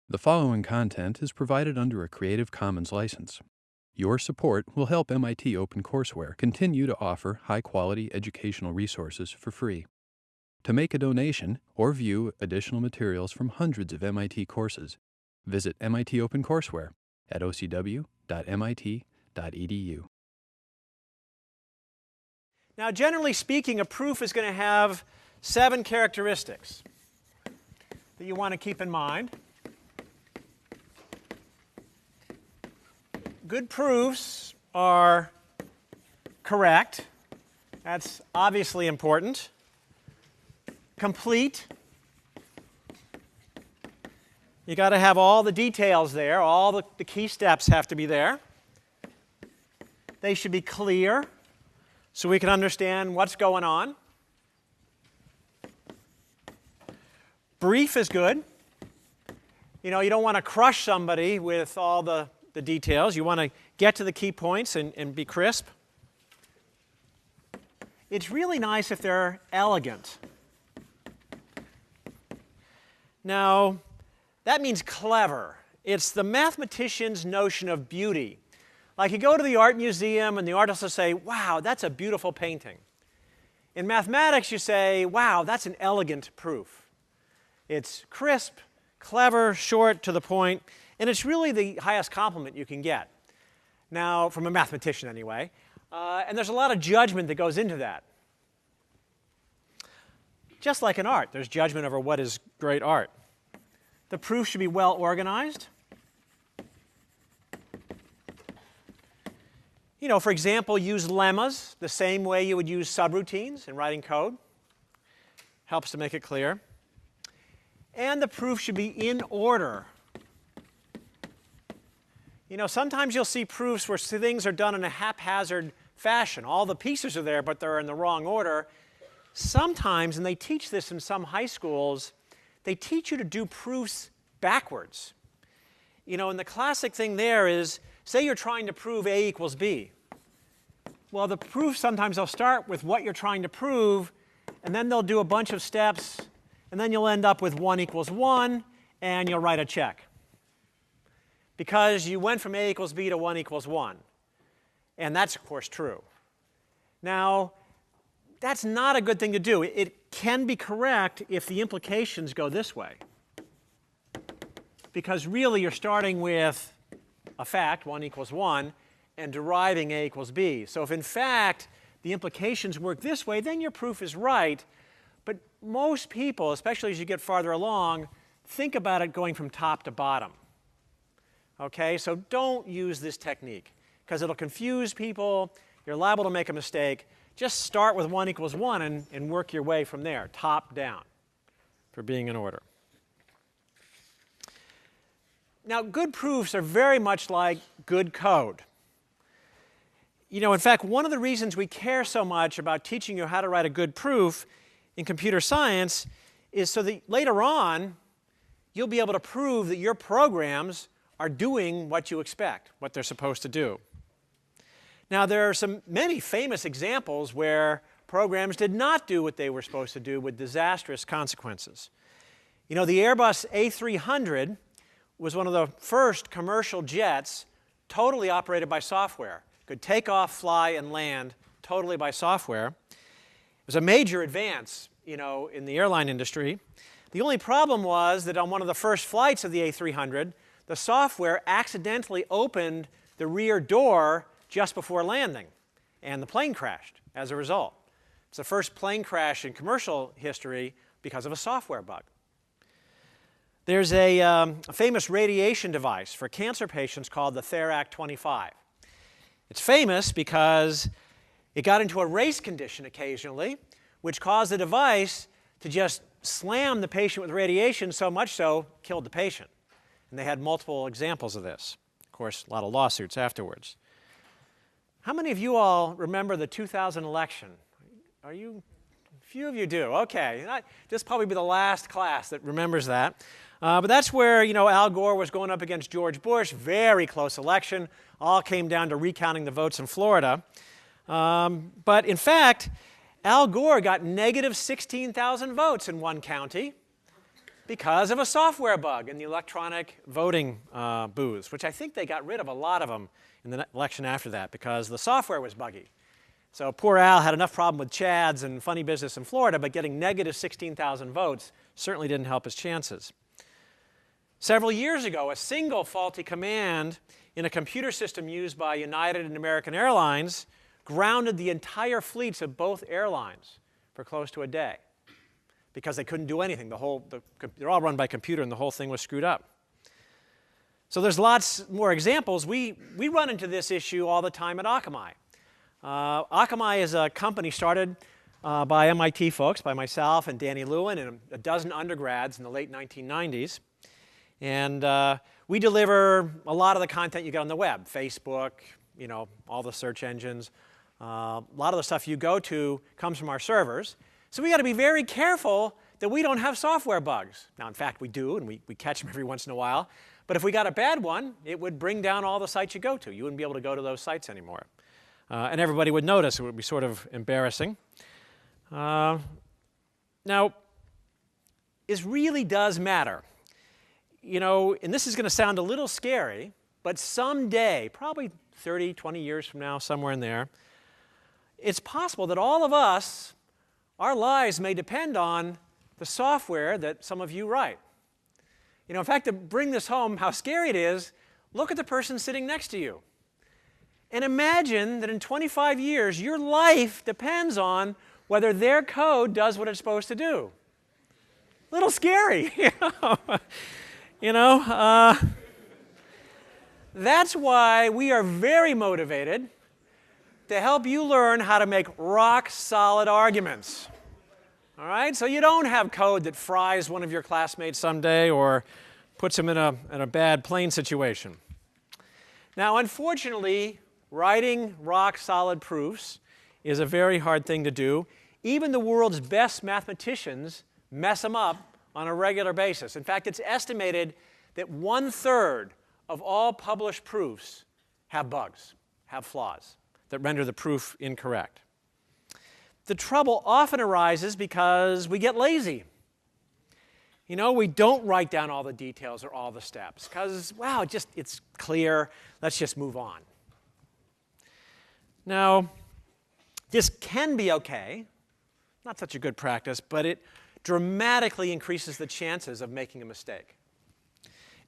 The following content is provided under a Creative Commons license. Your support will help MIT OpenCourseware continue to offer high-quality educational resources for free. To make a donation or view additional materials from hundreds of MIT courses, visit MIT OpenCourseware at ocw.mit.edu. Now, generally speaking, a proof is going to have 7 characteristics that you want to keep in mind. Good proofs are correct. That's obviously important. Complete. You got to have all the details there. All the key steps have to be there. They should be clear so we can understand what's going on. Brief is good. You don't want to crush somebody with all the details. You want to get to the key points and be crisp. It's really nice if they're elegant. Now, that means clever. It's the mathematician's notion of beauty. Like you go to the art museum and the artist will say, wow, that's a beautiful painting. In mathematics, you say, wow, that's an elegant proof. It's crisp, clever, short, to the point. And it's really the highest compliment you can get. Now, from a mathematician anyway. And there's a lot of judgment that goes into that. Just like in art, there's judgment over what is great art. The proof should be well organized. For example, use lemmas the same way you would use subroutines in writing code. Helps to make it clear. And the proof should be in order. Sometimes you'll see proofs where things are done in a haphazard fashion. All the pieces are there, but they're in the wrong order. Sometimes, and they teach this in some high schools, they teach you to do proofs backwards. And the classic thing there is, say you're trying to prove A equals B. Well, the proof sometimes they'll start with what you're trying to prove, and then they'll do a bunch of steps, and then you'll end up with 1 equals 1, and you'll write a check. Because you went from A equals B to 1 equals 1. And that's, of course, true. Now, that's not a good thing to do. It can be correct if the implications go this way. Because really, you're starting with a fact, 1 equals 1, and deriving A equals B. So if, in fact, the implications work this way, then your proof is right. But most people, especially as you get farther along, think about it going from top to bottom. Okay, so don't use this technique because it'll confuse people. You're liable to make a mistake. Just start with 1 equals 1 and work your way from there, top down, for being in order. Now, good proofs are very much like good code. In fact, one of the reasons we care so much about teaching you how to write a good proof in computer science is so that later on, you'll be able to prove that your programs are doing what you expect, what they're supposed to do. Now, there are many famous examples where programs did not do what they were supposed to do with disastrous consequences. The Airbus A300 was one of the first commercial jets totally operated by software. Could take off, fly, and land totally by software. It was a major advance, in the airline industry. The only problem was that on one of the first flights of the A300, the software accidentally opened the rear door just before landing, and the plane crashed as a result. It's the first plane crash in commercial history because of a software bug. There's a famous radiation device for cancer patients called the Therac 25. It's famous because it got into a race condition occasionally, which caused the device to just slam the patient with radiation so much so, killed the patient. And they had multiple examples of this. Of course, a lot of lawsuits afterwards. How many of you all remember the 2000 election? A few of you do. Okay. This will probably be the last class that remembers that. But that's where, Al Gore was going up against George Bush. Very close election. All came down to recounting the votes in Florida. But in fact, Al Gore got negative 16,000 votes in one county. because of a software bug in the electronic voting booths, which I think they got rid of a lot of them in the election after that because the software was buggy. So poor Al had enough problem with Chads and funny business in Florida, but getting negative 16,000 votes certainly didn't help his chances. Several years ago, a single faulty command in a computer system used by United and American Airlines grounded the entire fleets of both airlines for close to a day because they couldn't do anything. They're all run by computer, and the whole thing was screwed up. So there's lots more examples. We run into this issue all the time at Akamai. Akamai is a company started by MIT folks, by myself and Danny Lewin and a dozen undergrads in the late 1990s. And we deliver a lot of the content you get on the web, Facebook, all the search engines. A lot of the stuff you go to comes from our servers. So we got to be very careful that we don't have software bugs. Now, in fact, we do, and we catch them every once in a while. But if we got a bad one, it would bring down all the sites you go to. You wouldn't be able to go to those sites anymore. And everybody would notice. It would be sort of embarrassing. Now, this really does matter. And this is going to sound a little scary, but someday, probably 30, 20 years from now, somewhere in there, it's possible that all of us, our lives may depend on the software that some of you write. In fact, to bring this home, how scary it is, look at the person sitting next to you. And imagine that in 25 years, your life depends on whether their code does what it's supposed to do. A little scary, That's why we are very motivated to help you learn how to make rock-solid arguments. All right? So you don't have code that fries one of your classmates someday or puts him in a bad plane situation. Now, unfortunately, writing rock-solid proofs is a very hard thing to do. Even the world's best mathematicians mess them up on a regular basis. In fact, it's estimated that 1/3 of all published proofs have bugs, have flaws that render the proof incorrect. The trouble often arises because we get lazy. We don't write down all the details or all the steps because, wow, it's clear. Let's just move on. Now, this can be okay. Not such a good practice, but it dramatically increases the chances of making a mistake.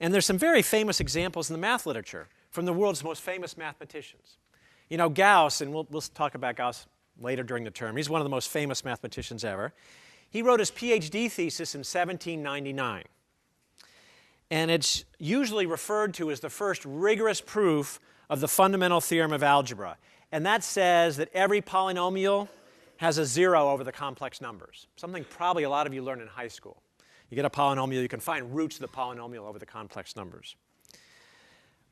And there's some very famous examples in the math literature from the world's most famous mathematicians. Gauss, and we'll talk about Gauss later during the term. He's one of the most famous mathematicians ever. He wrote his PhD thesis in 1799. And it's usually referred to as the first rigorous proof of the fundamental theorem of algebra. And that says that every polynomial has a 0 over the complex numbers, something probably a lot of you learned in high school. You get a polynomial, you can find roots of the polynomial over the complex numbers.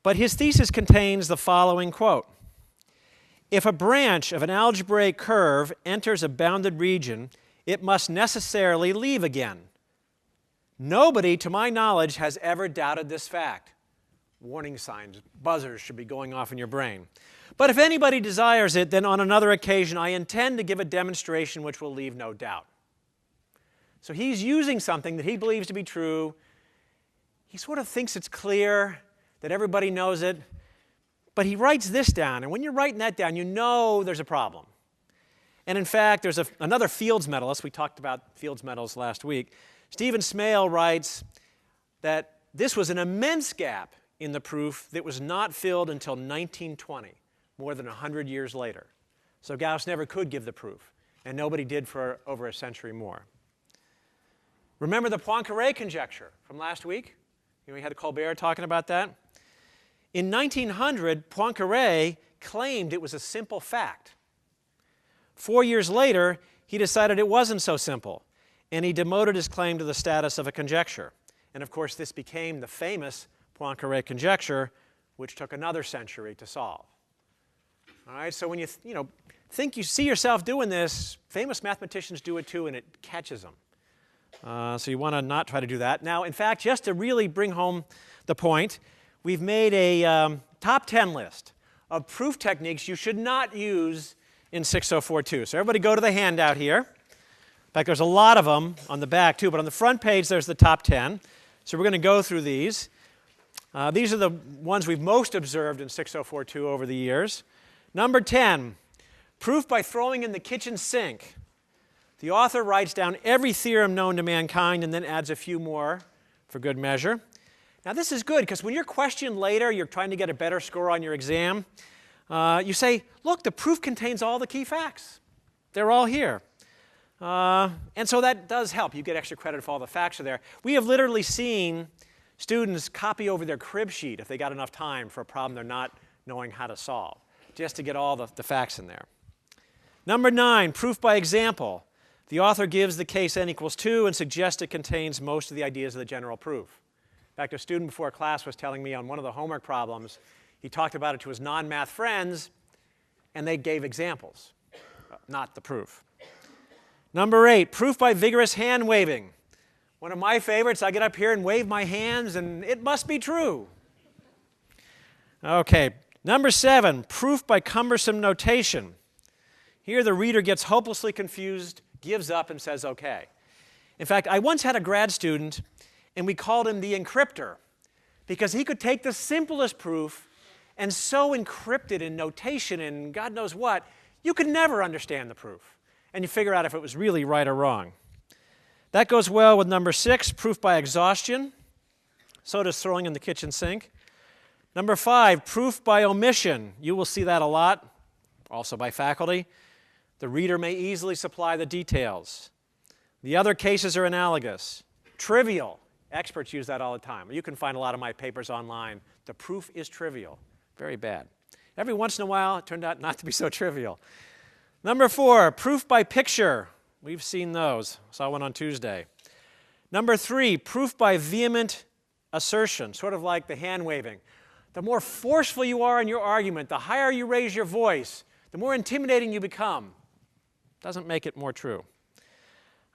But his thesis contains the following quote: "If a branch of an algebraic curve enters a bounded region, it must necessarily leave again. Nobody, to my knowledge, has ever doubted this fact." Warning signs, buzzers should be going off in your brain. "But if anybody desires it, then on another occasion I intend to give a demonstration which will leave no doubt." So he's using something that he believes to be true. He sort of thinks it's clear, that everybody knows it, but he writes this down. And when you're writing that down, you know there's a problem. And in fact, there's another Fields medalist. We talked about Fields medals last week. Stephen Smale writes that this was an immense gap in the proof that was not filled until 1920, more than 100 years later. So Gauss never could give the proof, and nobody did for over a century more. Remember the Poincaré conjecture from last week? We had Colbert talking about that. In 1900, Poincaré claimed it was a simple fact. 4 years later, he decided it wasn't so simple, and he demoted his claim to the status of a conjecture. And of course, this became the famous Poincaré conjecture, which took another century to solve. All right, so when you think you see yourself doing this, famous mathematicians do it too, and it catches them. So you want to not try to do that. Now, in fact, just to really bring home the point, we've made a top 10 list of proof techniques you should not use in 6042. So everybody go to the handout here, fact, there's a lot of them on the back too, but on the front page there's the top 10. So we're going to go through these. These are the ones we've most observed in 6042 over the years. Number 10, proof by throwing in the kitchen sink. The author writes down every theorem known to mankind and then adds a few more for good measure. Now this is good because when you're questioned later, you're trying to get a better score on your exam, you say, look, the proof contains all the key facts. They're all here. And so that does help. You get extra credit if all the facts are there. We have literally seen students copy over their crib sheet if they got enough time for a problem they're not knowing how to solve, just to get all the facts in there. Number 9, proof by example. The author gives the case n equals 2 and suggests it contains most of the ideas of the general proof. In fact, a student before class was telling me on one of the homework problems, he talked about it to his non-math friends, and they gave examples, not the proof. Number 8, proof by vigorous hand waving. One of my favorites, I get up here and wave my hands, and it must be true. Okay, number 7, proof by cumbersome notation. Here the reader gets hopelessly confused, gives up, and says, okay. In fact, I once had a grad student, and we called him the encryptor, because he could take the simplest proof and so encrypt it in notation and God knows what, you could never understand the proof. And you figure out if it was really right or wrong. That goes well with number 6, proof by exhaustion. So does throwing in the kitchen sink. Number 5, proof by omission. You will see that a lot, also by faculty. The reader may easily supply the details. The other cases are analogous. Trivial. Experts use that all the time. You can find a lot of my papers online. The proof is trivial. Very bad. Every once in a while, it turned out not to be so trivial. Number 4, proof by picture. We've seen those. Saw one on Tuesday. Number 3, proof by vehement assertion, sort of like the hand waving. The more forceful you are in your argument, the higher you raise your voice, the more intimidating you become. Doesn't make it more true.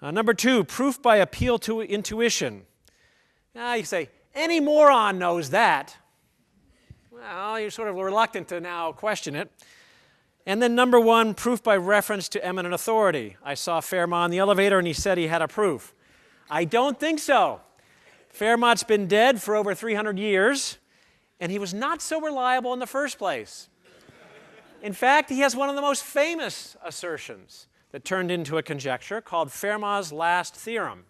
Number 2, proof by appeal to intuition. Now you say, any moron knows that. Well, you're sort of reluctant to now question it. And then number 1, proof by reference to eminent authority. I saw Fermat in the elevator and he said he had a proof. I don't think so. Fermat's been dead for over 300 years and he was not so reliable in the first place. In fact, he has one of the most famous assertions that turned into a conjecture called Fermat's last theorem.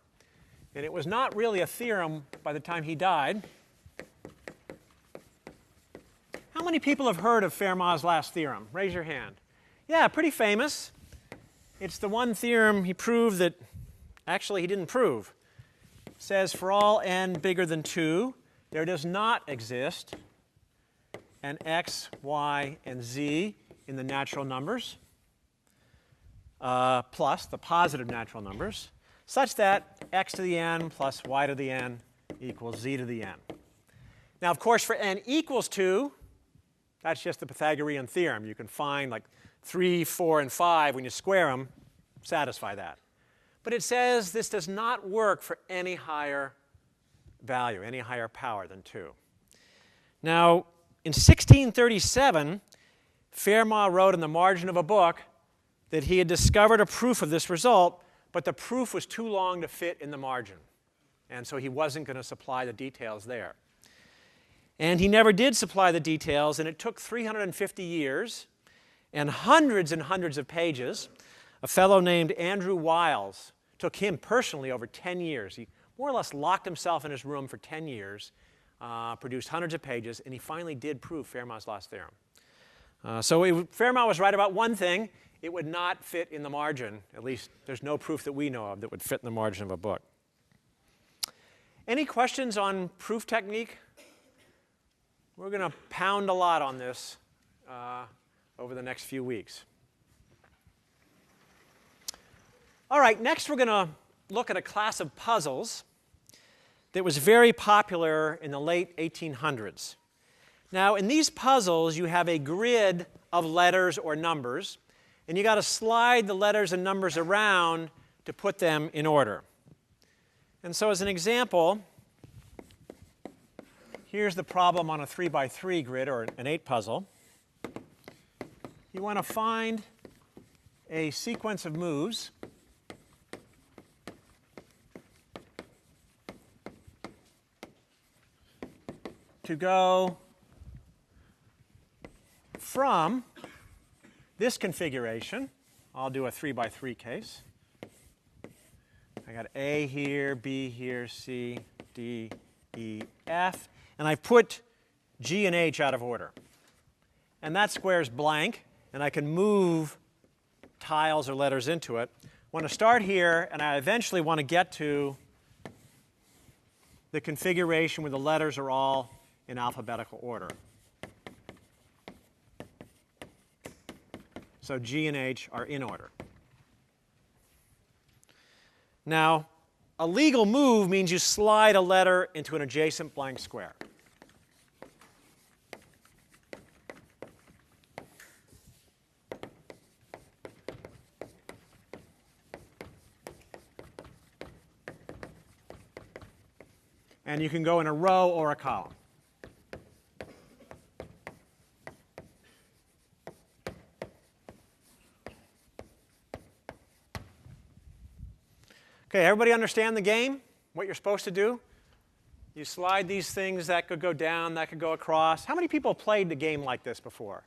And it was not really a theorem by the time he died. How many people have heard of Fermat's last theorem? Raise your hand. Yeah, pretty famous. It's the one theorem he proved that actually he didn't prove. It says for all n bigger than 2, there does not exist an x, y, and z in the natural numbers, plus the positive natural numbers, such that x to the n plus y to the n equals z to the n. Now, of course, for n equals 2, that's just the Pythagorean theorem. You can find like 3, 4, and 5 when you square them, satisfy that. But it says this does not work for any higher value, any higher power than 2. Now, in 1637, Fermat wrote in the margin of a book that he had discovered a proof of this result, but the proof was too long to fit in the margin. And so he wasn't going to supply the details there. And he never did supply the details, and it took 350 years and hundreds of pages. A fellow named Andrew Wiles, took him personally over 10 years. He more or less locked himself in his room for 10 years, produced hundreds of pages, and he finally did prove Fermat's last theorem. Fermat was right about one thing. It would not fit in the margin. At least there's no proof that we know of that would fit in the margin of a book. Any questions on proof technique? We're going to pound a lot on this over the next few weeks. All right, next we're going to look at a class of puzzles that was very popular in the late 1800s. Now, in these puzzles, you have a grid of letters or numbers, and you got to slide the letters and numbers around to put them in order. And so as an example, here's the problem on a 3x3 grid or an 8 puzzle. You want to find a sequence of moves to go from this configuration. I'll do a 3 by 3 case. I got A here, B here, C, D, E, F. And I put G and H out of order. And that square is blank, and I can move tiles or letters into it. I want to start here, and I eventually want to get to the configuration where the letters are all in alphabetical order. So G and H are in order. Now, a legal move means you slide a letter into an adjacent blank square. And you can go in a row or a column. Okay, everybody understand the game? What you're supposed to do? You slide these things, that could go down, that could go across. How many people played the game like this before?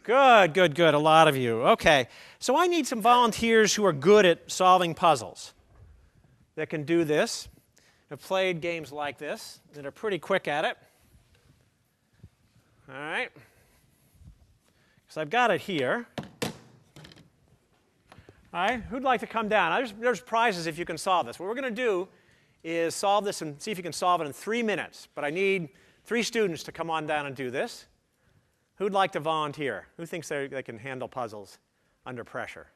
Good, good, good. A lot of you. Okay, so I need some volunteers who are good at solving puzzles that can do this. Have played games like this that are pretty quick at it. All right. So I've got it here. All right, who'd like to come down? There's prizes if you can solve this. What we're going to do is solve this and see if you can solve it in 3 minutes. But I need 3 students to come on down and do this. Who'd like to volunteer? Who thinks they can handle puzzles under pressure?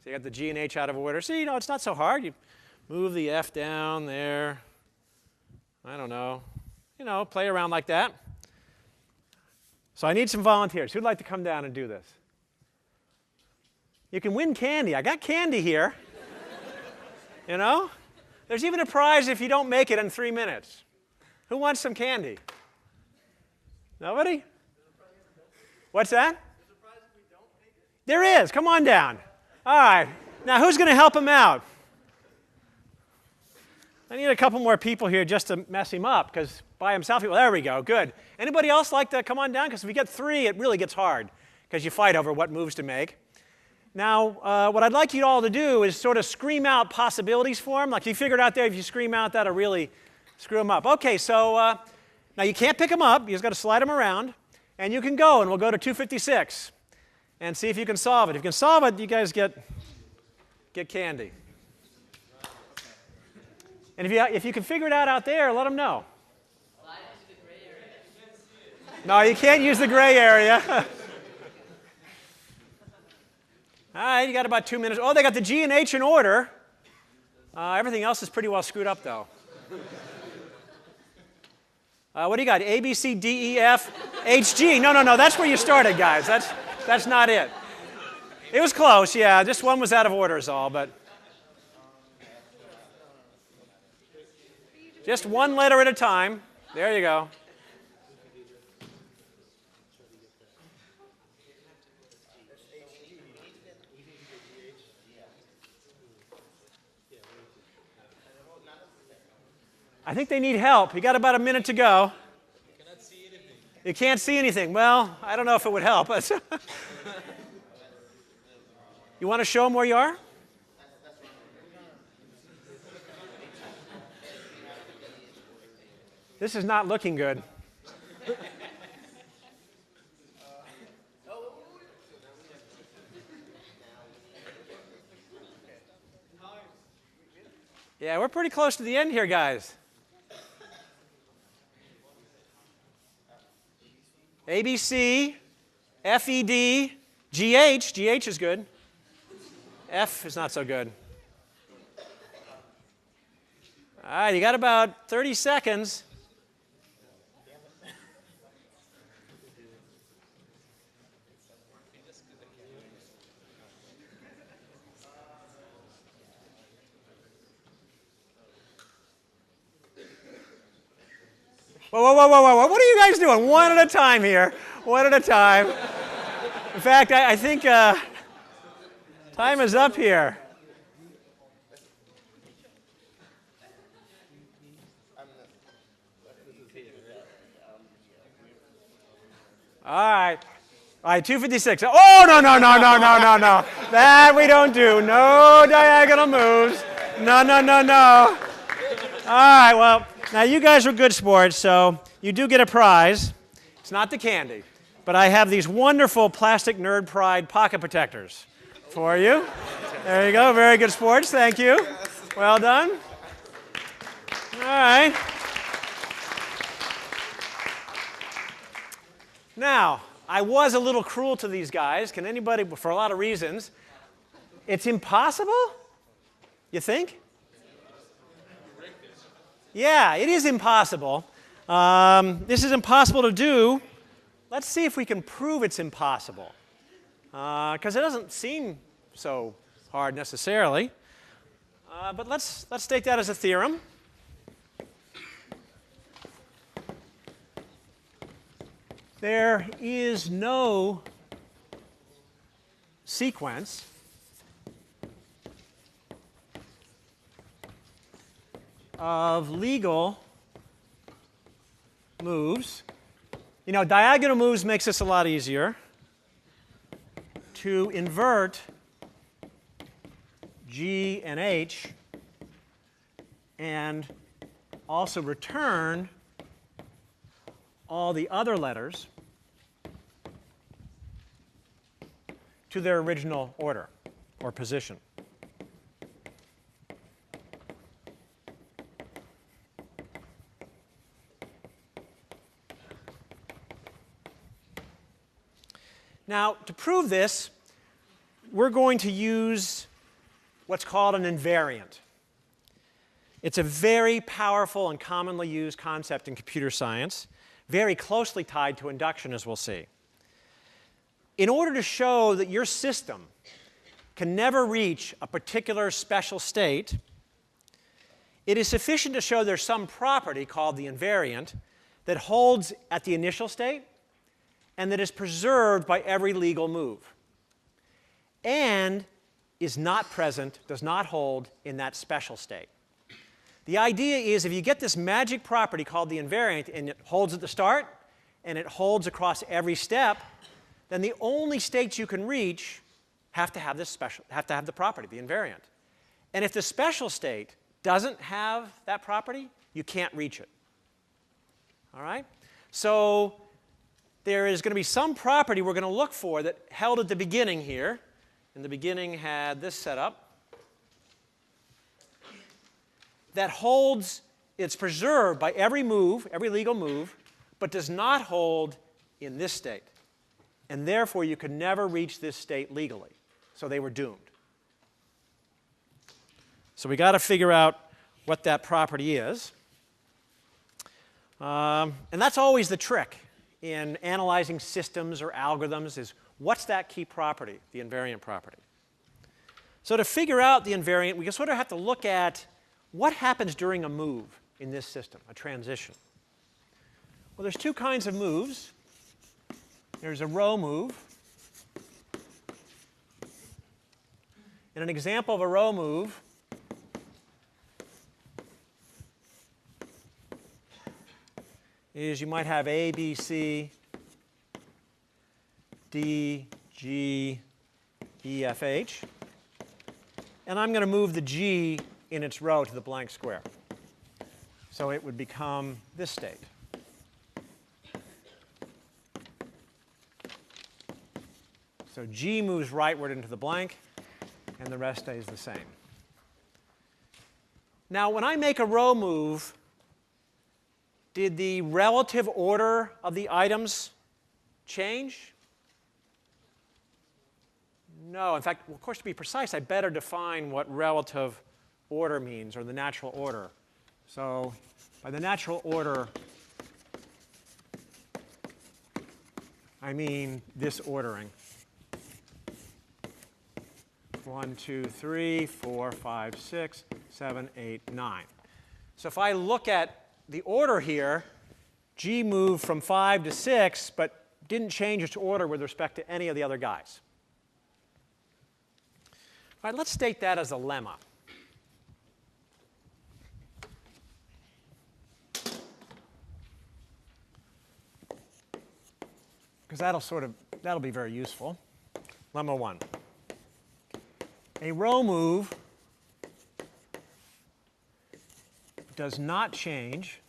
So you got the G and H out of order. See, it's not so hard. You move the F down there. I don't know. Play around like that. So I need some volunteers. Who'd like to come down and do this? You can win candy. I got candy here. There's even a prize if you don't make it in 3 minutes. Who wants some candy? Nobody? What's that? There is. Come on down. All right. Now, who's going to help him out? I need a couple more people here just to mess him up, because by himself, there we go. Good. Anybody else like to come on down? Because if we get 3, it really gets hard, because you fight over what moves to make. Now, what I'd like you all to do is sort of scream out possibilities for them. Like you figured out there, if you scream out, that'll really screw them up. OK, so now you can't pick them up. You just got to slide them around. And you can go, and we'll go to 256 and see if you can solve it. If you can solve it, you guys get candy. And if you can figure it out there, let them know. No, you can't use the gray area. All right, you got about 2 minutes. Oh, they got the G and H in order. Everything else is pretty well screwed up, though. What do you got? A, B, C, D, E, F, H, G. No, that's where you started, guys. That's not it. It was close, yeah. Just one was out of order is all, but just one letter at a time. There you go. I think they need help. You got about a minute to go. You cannot see anything. You can't see anything. Well, I don't know if it would help. You want to show them where you are? This is not looking good. Yeah, we're pretty close to the end here, guys. ABC, FED, GH. GH is good. F is not so good. All right, you got about 30 seconds. Whoa, what are you guys doing? One at a time here. One at a time. In fact, I think time is up here. All right. All right, 256. Oh, no, no, no, no, no, no, no. That we don't do. No diagonal moves. No, no, no, no. All right, well, now you guys are good sports, so you do get a prize. It's not the candy, but I have these wonderful plastic Nerd Pride pocket protectors for you. There you go. Very good sports. Thank you. Well done. All right. Now, I was a little cruel to these guys. Can anybody, for a lot of reasons, it's impossible? You think? Yeah, it is impossible. This is impossible to do. Let's see if we can prove it's impossible. Because it doesn't seem so hard necessarily. But let's state that as a theorem. There is no sequence of legal moves. You know, diagonal moves makes this a lot easier. To invert G and H and also return all the other letters to their original order or position. Now, to prove this, we're going to use what's called an invariant. It's a very powerful and commonly used concept in computer science, very closely tied to induction, as we'll see. In order to show that your system can never reach a particular special state, it is sufficient to show there's some property called the invariant that holds at the initial state and that is preserved by every legal move and is not present, does not hold in that special state. The idea is if you get this magic property called the invariant and it holds at the start and it holds across every step, then the only states you can reach have to have the property, the invariant. And if the special state doesn't have that property, you can't reach it. All right? So there is going to be some property we're going to look for that held at the beginning here. And the beginning had this setup. That holds, it's preserved by every move, every legal move, but does not hold in this state. And therefore, you could never reach this state legally. So they were doomed. So we got to figure out what that property is. And that's always the trick in analyzing systems or algorithms is what's that key property, the invariant property. So to figure out the invariant, we sort of have to look at what happens during a move in this system, a transition. Well, there's two kinds of moves. There's a row move. And an example of a row move is you might have A, B, C, D, G, E, F, H. And I'm going to move the G in its row to the blank square. So it would become this state. So G moves rightward into the blank, and the rest stays the same. Now, when I make a row move, did the relative order of the items change? No. In fact, of course, to be precise, I better define what relative order means, or the natural order. So by the natural order, I mean this ordering. 1, 2, 3, 4, 5, 6, 7, 8, 9. So if I look at the order here, G moved from 5 to 6, but didn't change its order with respect to any of the other guys. All right, let's state that as a lemma. because that'll be very useful. Lemma 1. A row move does not change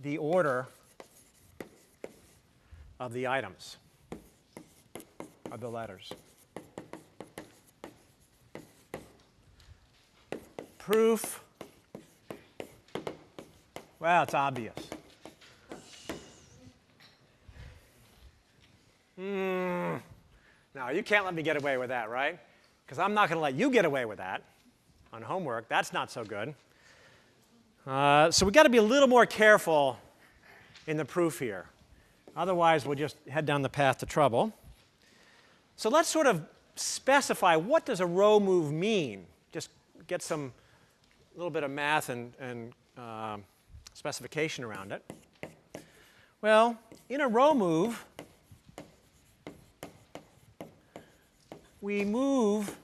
the order of the items, of the letters. Proof, well, it's obvious. No, you can't let me get away with that, right? Because I'm not going to let you get away with that on homework. That's not so good. So we've got to be a little more careful in the proof here. Otherwise, we'll just head down the path to trouble. So let's sort of specify, what does a row move mean? Just get a little bit of math and specification around it. Well, in a row move, we move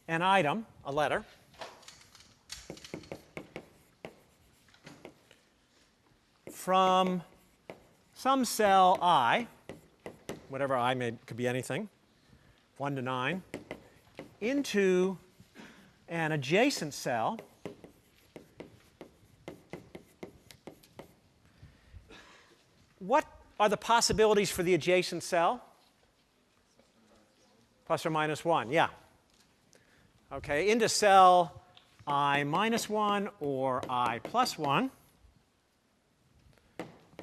an item, a letter, from some cell I, whatever I could be anything, 1 to 9, into an adjacent cell What are the possibilities for the adjacent cell? Plus or minus 1, yeah. Okay, into cell I minus 1 or I plus 1.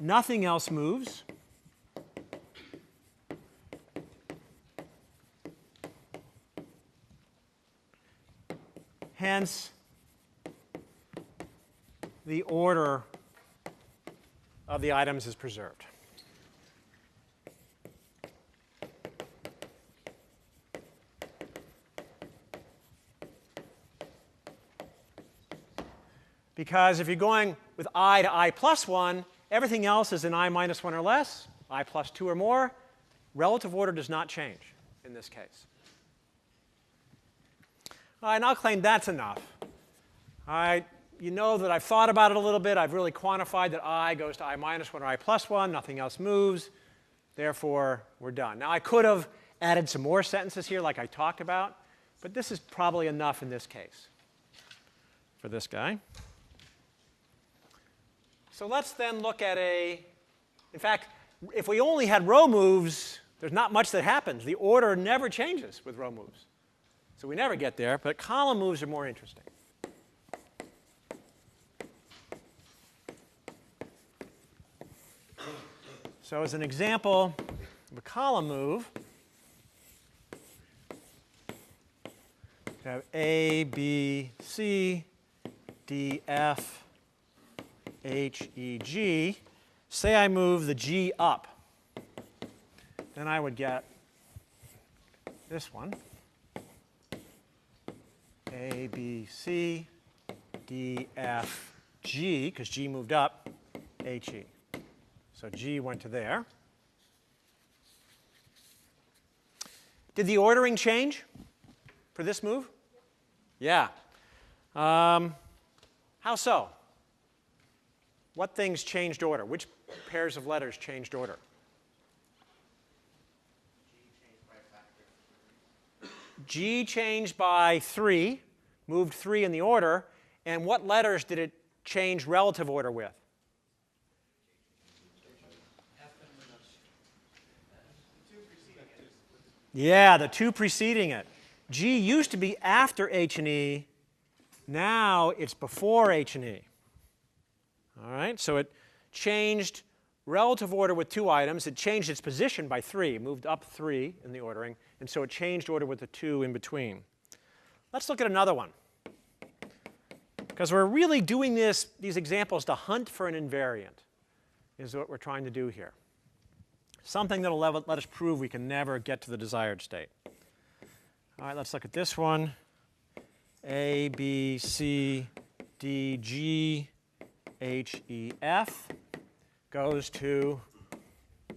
Nothing else moves. Hence, the order of the items is preserved. Because if you're going with I to I plus 1, everything else is in I minus 1 or less, I plus 2 or more. Relative order does not change in this case. All right, and I'll claim that's enough. All right, you know that I've thought about it a little bit. I've really quantified that I goes to I minus 1 or I plus 1. Nothing else moves. Therefore, we're done. Now, I could have added some more sentences here like I talked about, but this is probably enough in this case for this guy. So let's then look at in fact, if we only had row moves, there's not much that happens. The order never changes with row moves. So we never get there, but column moves are more interesting. So as an example of a column move, we have A, B, C, D, F, H, E, G. Say I move the G up. Then I would get this one. A, B, C, D, F, G, because G moved up, H, E. So G went to there. Did the ordering change for this move? Yeah. How so? What things changed order? Which pairs of letters changed order? G changed by 3, moved 3 in the order. And what letters did it change relative order with? Yeah, the 2 preceding it. G used to be after H and E. Now it's before H and E. All right, so it changed relative order with 2 items. It changed its position by 3, moved up 3 in the ordering, and so it changed order with the 2 in between. Let's look at another one. Because we're really doing these examples to hunt for an invariant, is what we're trying to do here. Something that will let us prove we can never get to the desired state. All right, let's look at this one. A, B, C, D, G, H, E, F goes to, I'm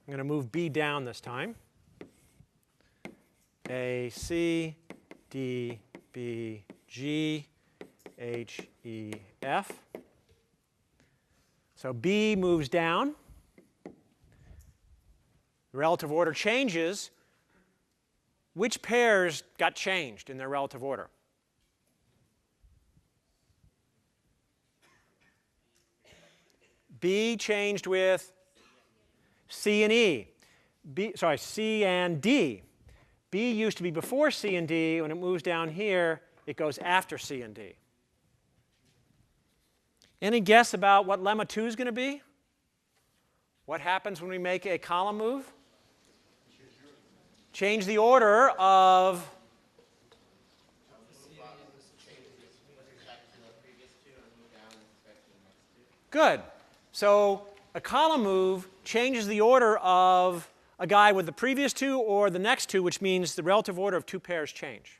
going to move B down this time. A, C, D, B, G, H, E, F. So B moves down. The relative order changes. Which pairs got changed in their relative order? B changed with C and E. C and D. B used to be before C and D. When it moves down here, it goes after C and D. Any guess about what lemma 2 is going to be? What happens when we make a column move? Change the order of good. So a column move changes the order of a guy with the previous two or the next two, which means the relative order of two pairs change.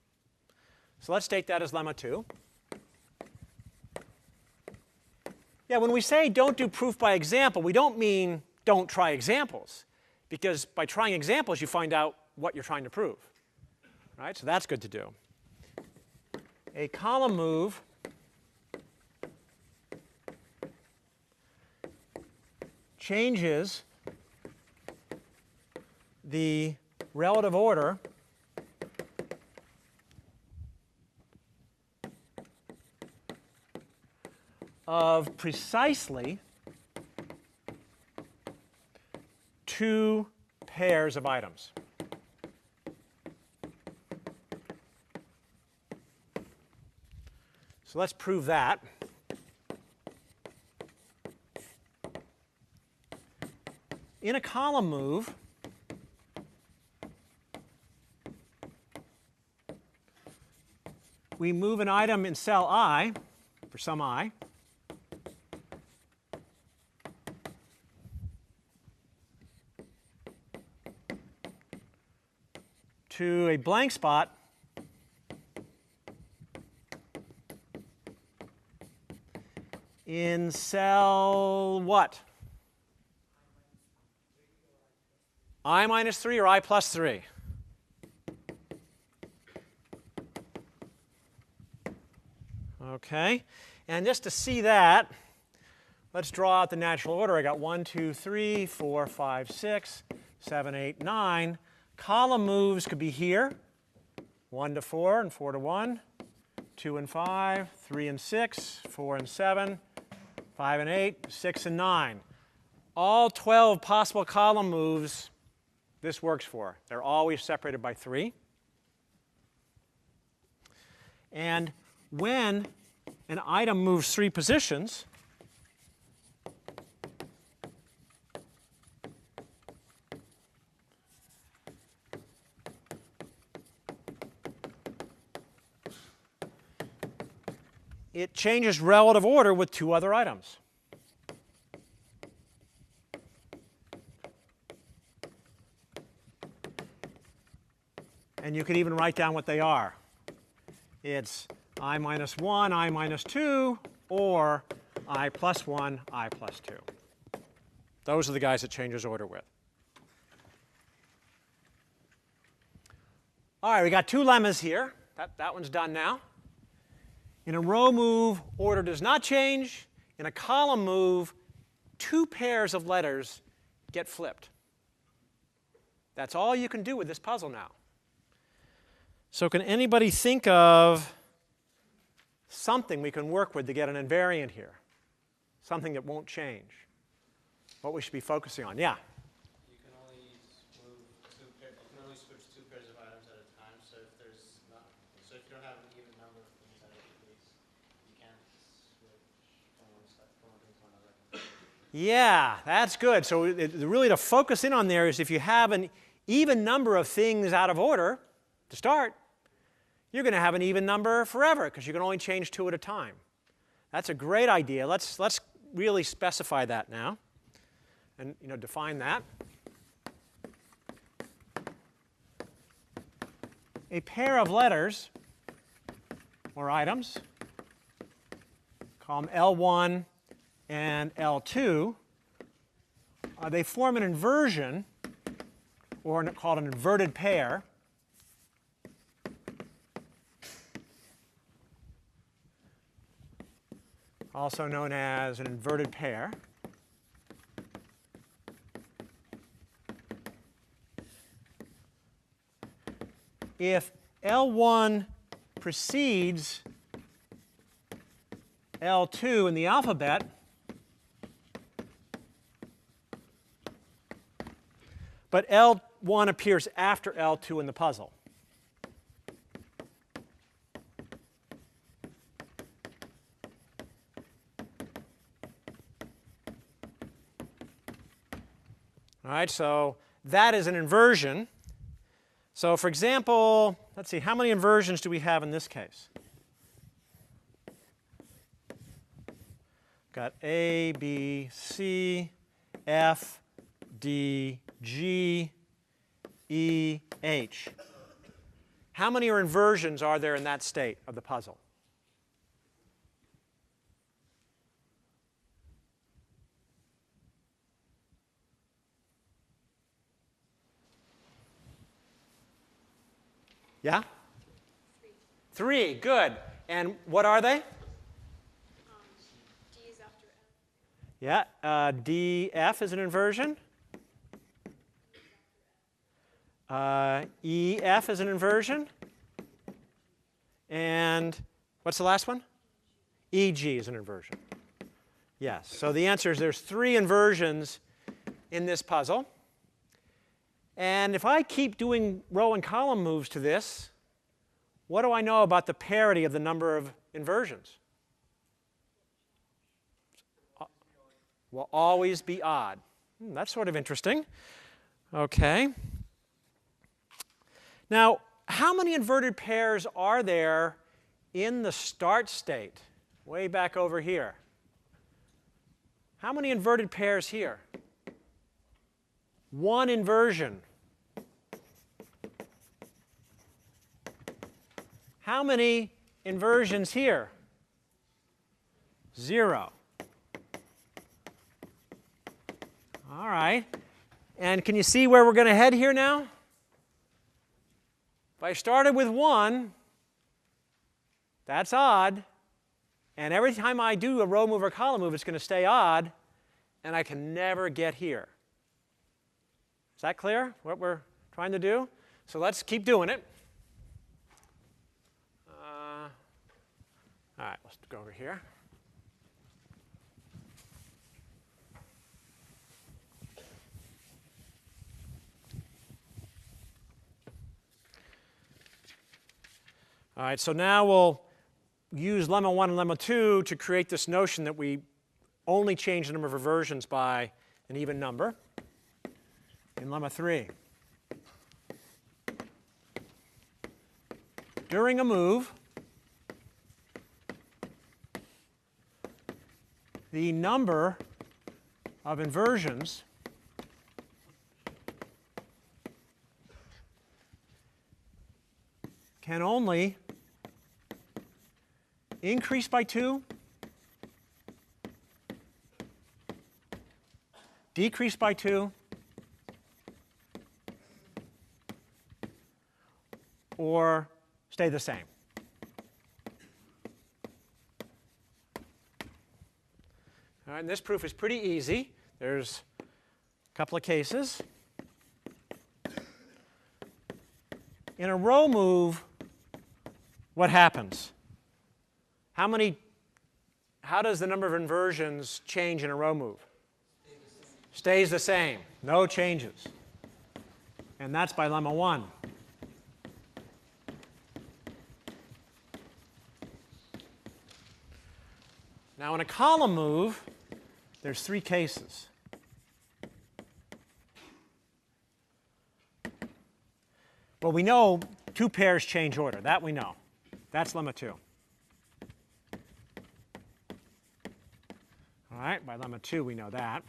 So let's take that as lemma 2. Yeah, when we say don't do proof by example, we don't mean don't try examples. Because by trying examples, you find out what you're trying to prove. Right? So that's good to do. A column move changes the relative order of precisely two pairs of items. So let's prove that. In a column move, we move an item in cell I for some I. To a blank spot in cell what? I minus 3 or I plus 3? Okay. And just to see that, let's draw out the natural order. I got 1, 2, 3, 4, 5, 6, 7, 8, 9. Column moves could be here, 1 to 4 and 4 to 1, 2 and 5, 3 and 6, 4 and 7, 5 and 8, 6 and 9. All 12 possible column moves this works for. They're always separated by 3. And when an item moves 3 positions, it changes relative order with 2 other items. And you can even write down what they are. It's I minus 1, I minus 2, or I plus 1, I plus 2. Those are the guys it changes order with. All right, we got 2 lemmas here. That one's done now. In a row move, order does not change. In a column move, 2 pairs of letters get flipped. That's all you can do with this puzzle now. So can anybody think of something we can work with to get an invariant here? Something that won't change? What we should be focusing on? Yeah? You can only switch 2 pairs of items at a time. So if if you don't have an even number of things at a place, you can't switch from one thing to another. Yeah, that's good. So really to focus in on there is if you have an even number of things out of order to start, you're going to have an even number forever because you can only change 2 at a time. That's a great idea. Let's really specify that now and define that. A pair of letters or items, call them L1 and L2, they form an inversion, or called an inverted pair. also known as an inverted pair. If L1 precedes L2 in the alphabet, but L1 appears after L2 in the puzzle. All right, so that is an inversion. So for example, let's see, how many inversions do we have in this case? Got A, B, C, F, D, G, E, H. How many inversions are there in that state of the puzzle? Yeah? Three, good. And what are they? D is after F. Yeah, DF is an inversion. EF is an inversion. And what's the last one? EG is an inversion. Yes, so the answer is there's 3 inversions in this puzzle. And if I keep doing row and column moves to this, what do I know about the parity of the number of inversions? Will always be odd. That's sort of interesting. Okay. Now, how many inverted pairs are there in the start state, way back over here? How many inverted pairs here? 1 inversion. How many inversions here? 0. All right. And can you see where we're going to head here now? If I started with 1, that's odd. And every time I do a row move or column move, it's going to stay odd. And I can never get here. Is that clear, what we're trying to do? So let's keep doing it. All right, let's go over here. All right, so now we'll use lemma 1 and lemma 2 to create this notion that we only change the number of reversions by an even number in lemma 3. During a move, the number of inversions can only increase by 2, decrease by 2, or stay the same. All right, and this proof is pretty easy. There's a couple of cases. In a row move, what happens? How does the number of inversions change in a row move? Stays the same. No changes. And that's by lemma 1. Now in a column move, there's 3 cases. Well, we know 2 pairs change order. That we know. That's lemma 2. All right, by lemma 2 we know that.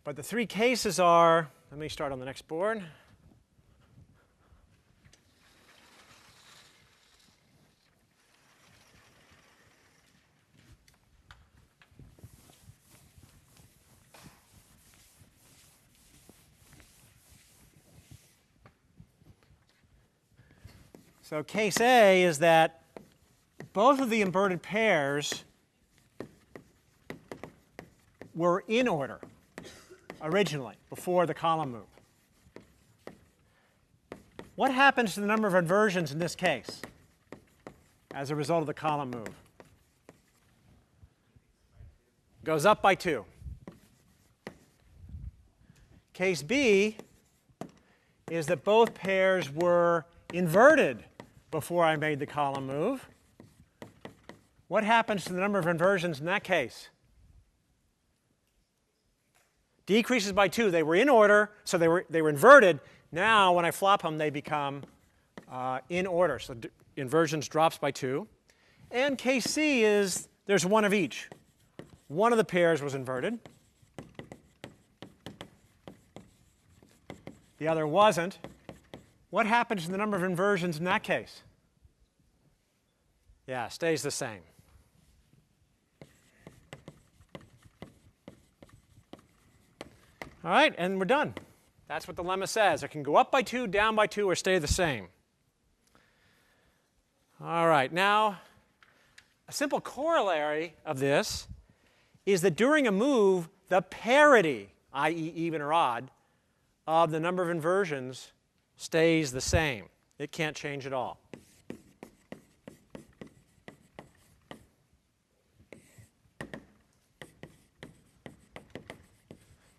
But the 3 cases are, let me start on the next board. So case A is that both of the inverted pairs were in order originally, before the column move. What happens to the number of inversions in this case as a result of the column move? Goes up by 2. Case B is that both pairs were inverted before I made the column move. What happens to the number of inversions in that case? Decreases by 2. They were in order, so they were inverted. Now, when I flop them, they become in order. So inversions drops by 2. And case C is there's one of each. One of the pairs was inverted. The other wasn't. What happens to the number of inversions in that case? Yeah, stays the same. All right, and we're done. That's what the lemma says. It can go up by 2, down by 2, or stay the same. All right, now a simple corollary of this is that during a move, the parity, i.e. even or odd, of the number of inversions stays the same. It can't change at all.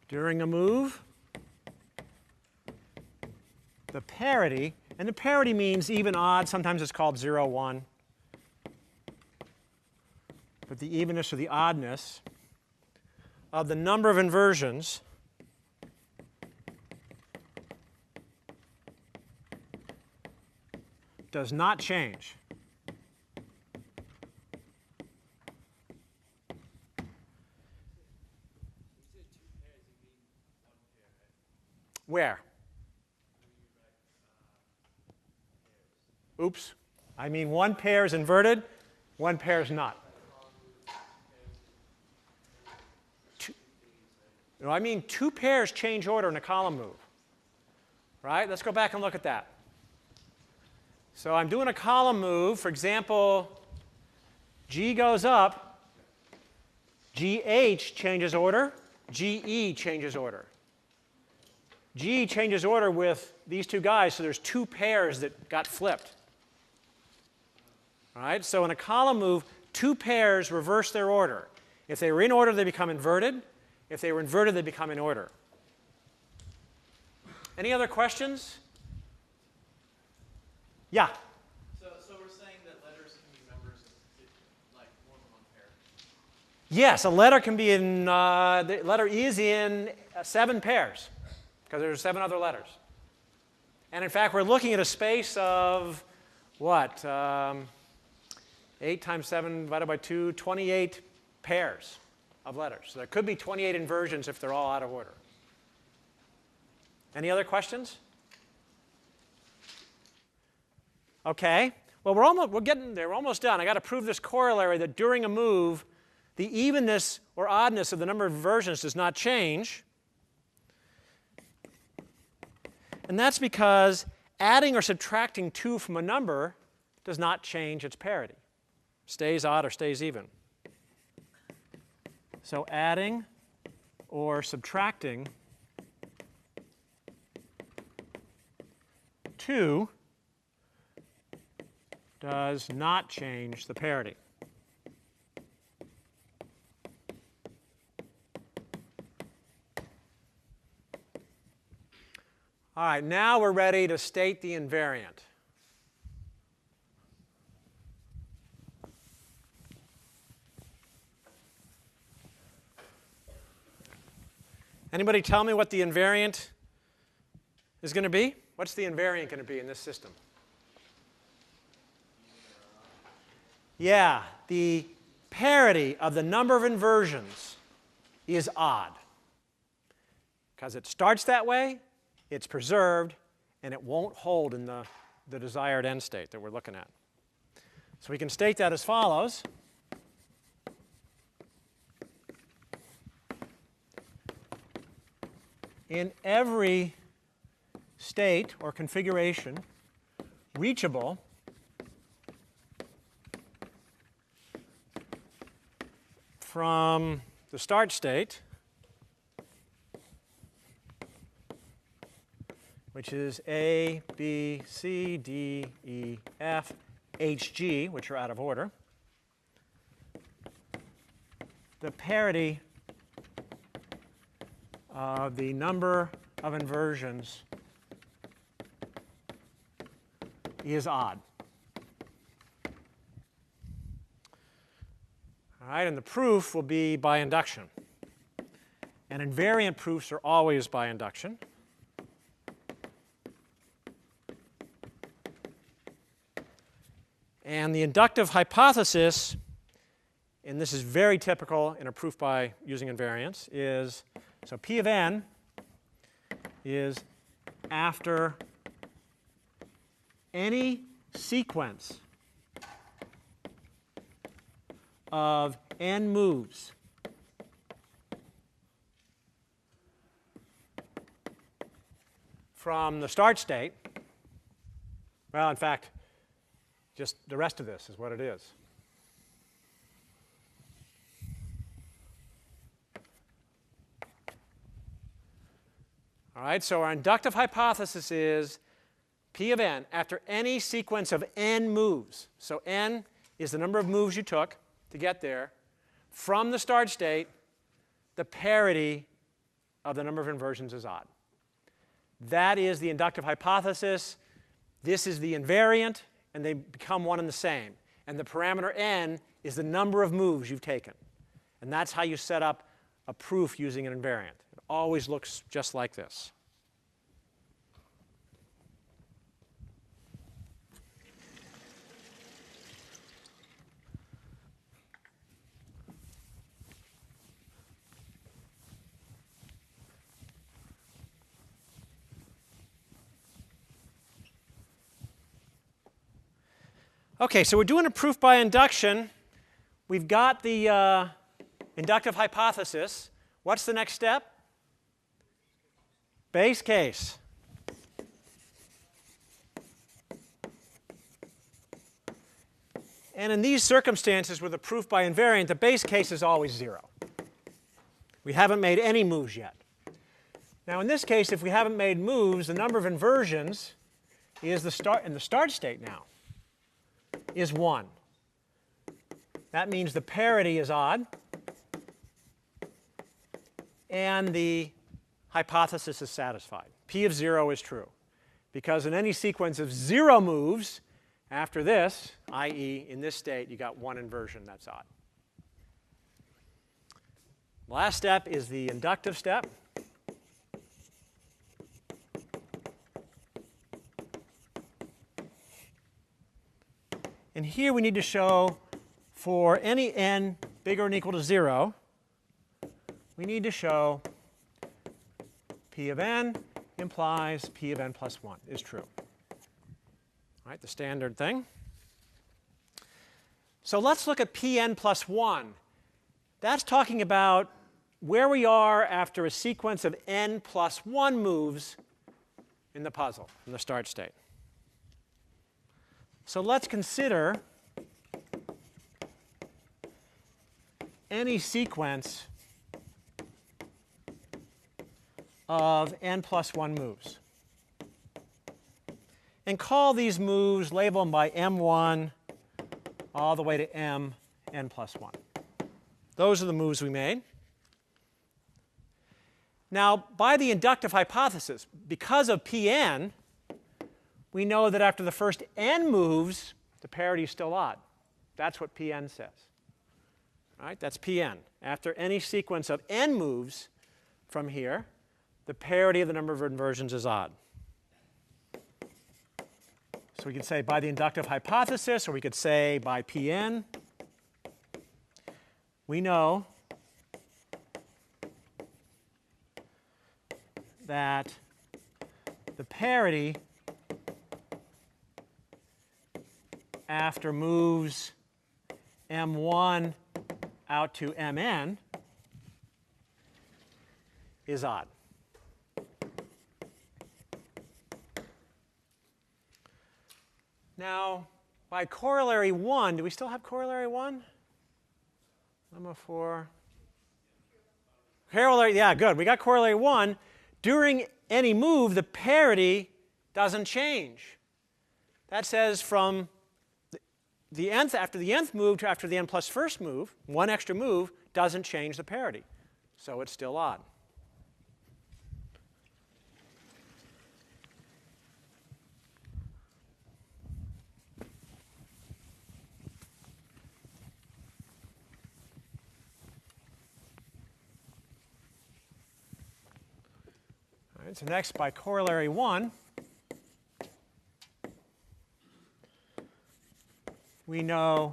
During a move, the parity, and the parity means even odd. Sometimes it's called 0, 1. But the evenness or the oddness of the number of inversions does not change. Where? Oops. I mean one pair is inverted, one pair is not. No, I mean 2 pairs change order in a column move. Right? Let's go back and look at that. So I'm doing a column move. For example, G goes up, GH changes order, GE changes order. G changes order with these 2 guys, so there's 2 pairs that got flipped. All right? So in a column move, 2 pairs reverse their order. If they were in order, they become inverted. If they were inverted, they become in order. Any other questions? Yeah? So we're saying that letters can be members of like more than one pair? Yes, a letter can be in, the letter is in 7 pairs, because there's 7 other letters. And in fact, we're looking at a space of, what, 8 times 7 divided by 2, 28 pairs of letters. So there could be 28 inversions if they're all out of order. Any other questions? Okay. Well, we're getting there. We're almost done. I got to prove this corollary that during a move, the evenness or oddness of the number of inversions does not change. And that's because adding or subtracting 2 from a number does not change its parity. Stays odd or stays even. So adding or subtracting 2 does not change the parity. All right, now we're ready to state the invariant. Anybody tell me what the invariant is going to be? What's the invariant going to be in this system? Yeah, the parity of the number of inversions is odd. Because it starts that way, it's preserved, and it won't hold in the desired end state that we're looking at. So we can state that as follows. In every state or configuration reachable from the start state, which is A, B, C, D, E, F, H, G, which are out of order, the parity of the number of inversions is odd. All right, and the proof will be by induction. And invariant proofs are always by induction. And the inductive hypothesis, and this is very typical in a proof by using invariants, is so P of n is after any sequence of n moves from the start state. Well, in fact, just the rest of this is what it is. All right, so our inductive hypothesis is P of n after any sequence of n moves. So n is the number of moves you took to get there. From the start state, the parity of the number of inversions is odd. That is the inductive hypothesis. This is the invariant, and they become one and the same. And the parameter n is the number of moves you've taken. And that's how you set up a proof using an invariant. It always looks just like this. OK, so we're doing a proof by induction. We've got the inductive hypothesis. What's the next step? Base case. And in these circumstances with a proof by invariant, the base case is always 0. We haven't made any moves yet. Now in this case, if we haven't made moves, the number of inversions is the start in the start state now is 1. That means the parity is odd, and the hypothesis is satisfied. P of 0 is true, because in any sequence of 0 moves after this, i.e. in this state, you got 1 inversion. That's odd. Last step is the inductive step. And here we need to show for any n bigger than or equal to 0, we need to show P of n implies P of n plus 1 is true. All right, the standard thing. So let's look at Pn plus 1. That's talking about where we are after a sequence of n plus 1 moves in the puzzle, in the start state. So let's consider any sequence of n plus 1 moves. And call these moves, label them by m1 all the way to mn plus 1. Those are the moves we made. Now, by the inductive hypothesis, because of Pn, we know that after the first n moves, the parity is still odd. That's what Pn says. All right, that's Pn. After any sequence of n moves from here, the parity of the number of inversions is odd. So we could say by the inductive hypothesis, or we could say by Pn, we know that the parity after moves m1 out to mn is odd. Now, by corollary 1, do we still have corollary 1? Lemma 4. Corollary, yeah, good. We got corollary 1. During any move, the parity doesn't change. That says from the nth, after the nth move to after the n plus first move, one extra move doesn't change the parity. So it's still odd. All right, so next, by corollary 1, we know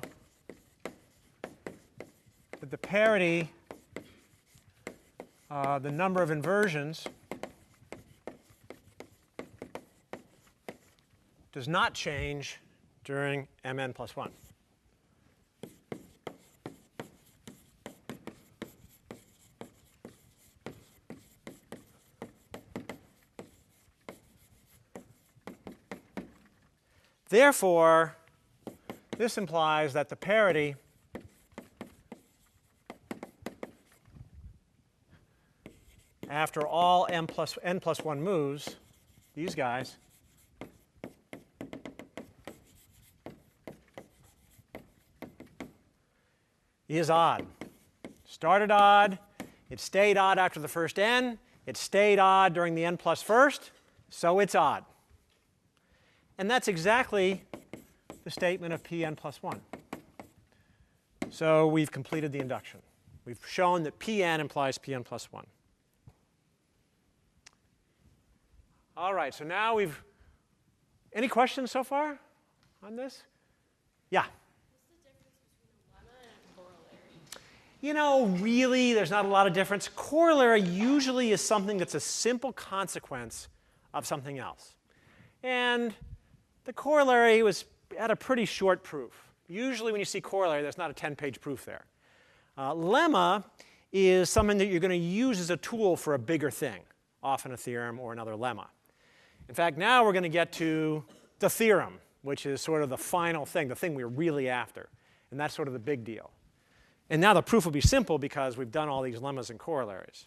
that the parity, the number of inversions, does not change during mn plus 1. Therefore, this implies that the parity after all n plus 1 moves, these guys, is odd. Started odd. It stayed odd after the first n. It stayed odd during the n plus first. So it's odd. And that's exactly the statement of Pn plus 1. So we've completed the induction. We've shown that Pn implies Pn plus 1. All right, so now we've, any questions so far on this? Yeah? What's the difference between a lemma and a corollary? You know, really, there's not a lot of difference. Corollary usually is something that's a simple consequence of something else. And the corollary had a pretty short proof. Usually when you see corollary, there's not a 10-page proof there. Lemma is something that you're going to use as a tool for a bigger thing, often a theorem or another lemma. In fact, now we're going to get to the theorem, which is sort of the final thing, the thing we're really after. And that's sort of the big deal. And now the proof will be simple because we've done all these lemmas and corollaries.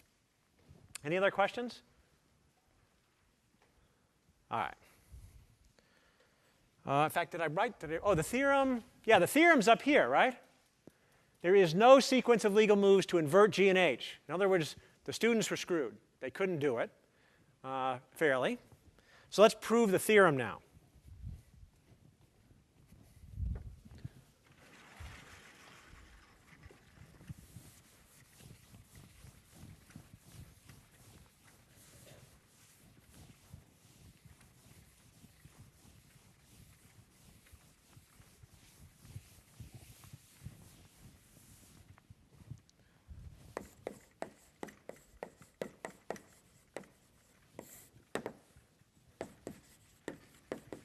Any other questions? All right. In fact, did I write? Oh, the theorem. Yeah, the theorem's up here, right? There is no sequence of legal moves to invert G and H. In other words, the students were screwed. They couldn't do it fairly. So let's prove the theorem now.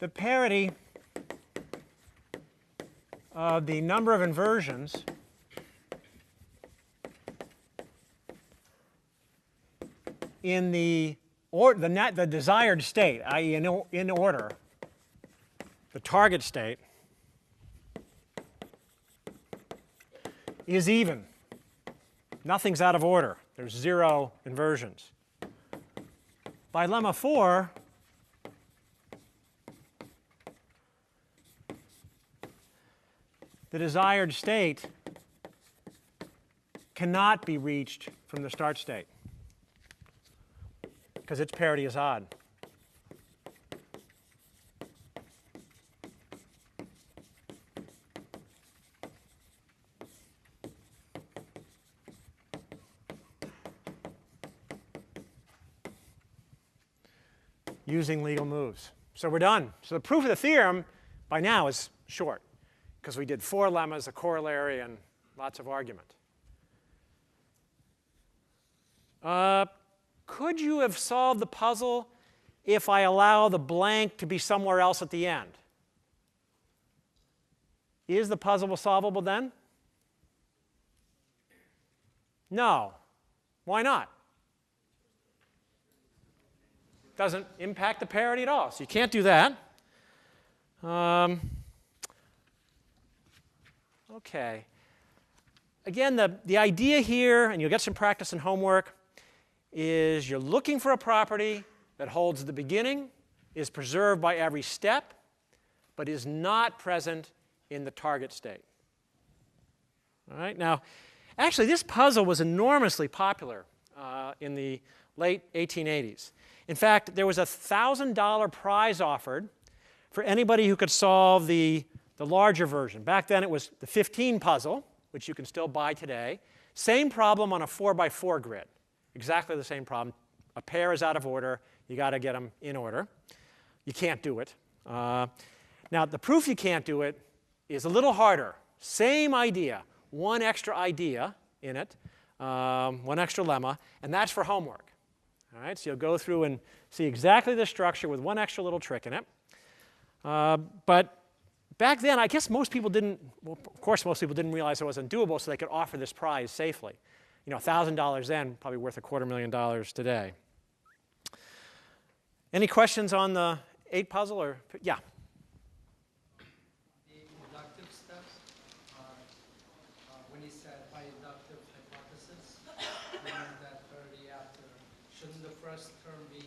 The parity of the number of inversions in the desired state, i.e. in order, the target state, is even. Nothing's out of order. There's 0 inversions. By lemma 4, the desired state cannot be reached from the start state because its parity is odd. Using legal moves. So we're done. So the proof of the theorem by now is short, because we did 4 lemmas, a corollary, and lots of argument. Could you have solved the puzzle if I allow the blank to be somewhere else at the end? Is the puzzle solvable then? No. Why not? Doesn't impact the parity at all, so you can't do that. Okay. again, the idea here, and you'll get some practice in homework, is you're looking for a property that holds the beginning, is preserved by every step, but is not present in the target state. All right? Now, actually, this puzzle was enormously popular in the late 1880s. In fact, there was a $1,000 prize offered for anybody who could solve the larger version. Back then, it was the 15 puzzle, which you can still buy today. Same problem on a 4x4 grid. Exactly the same problem. A pair is out of order. You got to get them in order. You can't do it. Now, the proof you can't do it is a little harder. Same idea. One extra idea in it, one extra lemma, and that's for homework. All right, so you'll go through and see exactly the structure with one extra little trick in it. But back then, I guess most people didn't, well, of course most people didn't realize it wasn't doable, so they could offer this prize safely. You know, $1,000 then, probably worth $250,000 today. Any questions on the 8 puzzle? Or yeah? The inductive steps, when he said by inductive hypothesis, meaning that for the after, shouldn't the first term be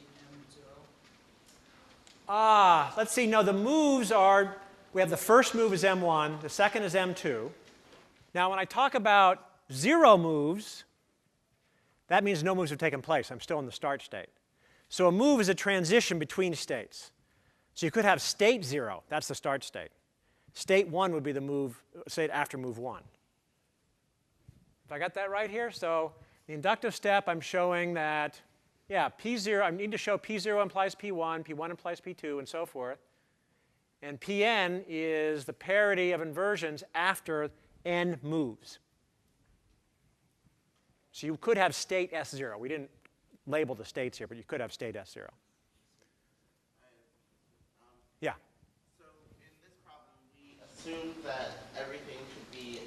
M0? Let's see. No, the moves are, we have the first move is M1, the second is M2. Now, when I talk about 0 moves, that means no moves have taken place. I'm still in the start state. So a move is a transition between states. So you could have state 0. That's the start state. State 1 would be the move, state after move 1. Have I got that right here? So the inductive step, I'm showing that, yeah, P0, I need to show P0 implies P1, P1 implies P2, and so forth. And Pn is the parity of inversions after n moves. So you could have state S0. We didn't label the states here, but you could have state S0. Yeah? So in this problem, we assume that everything should be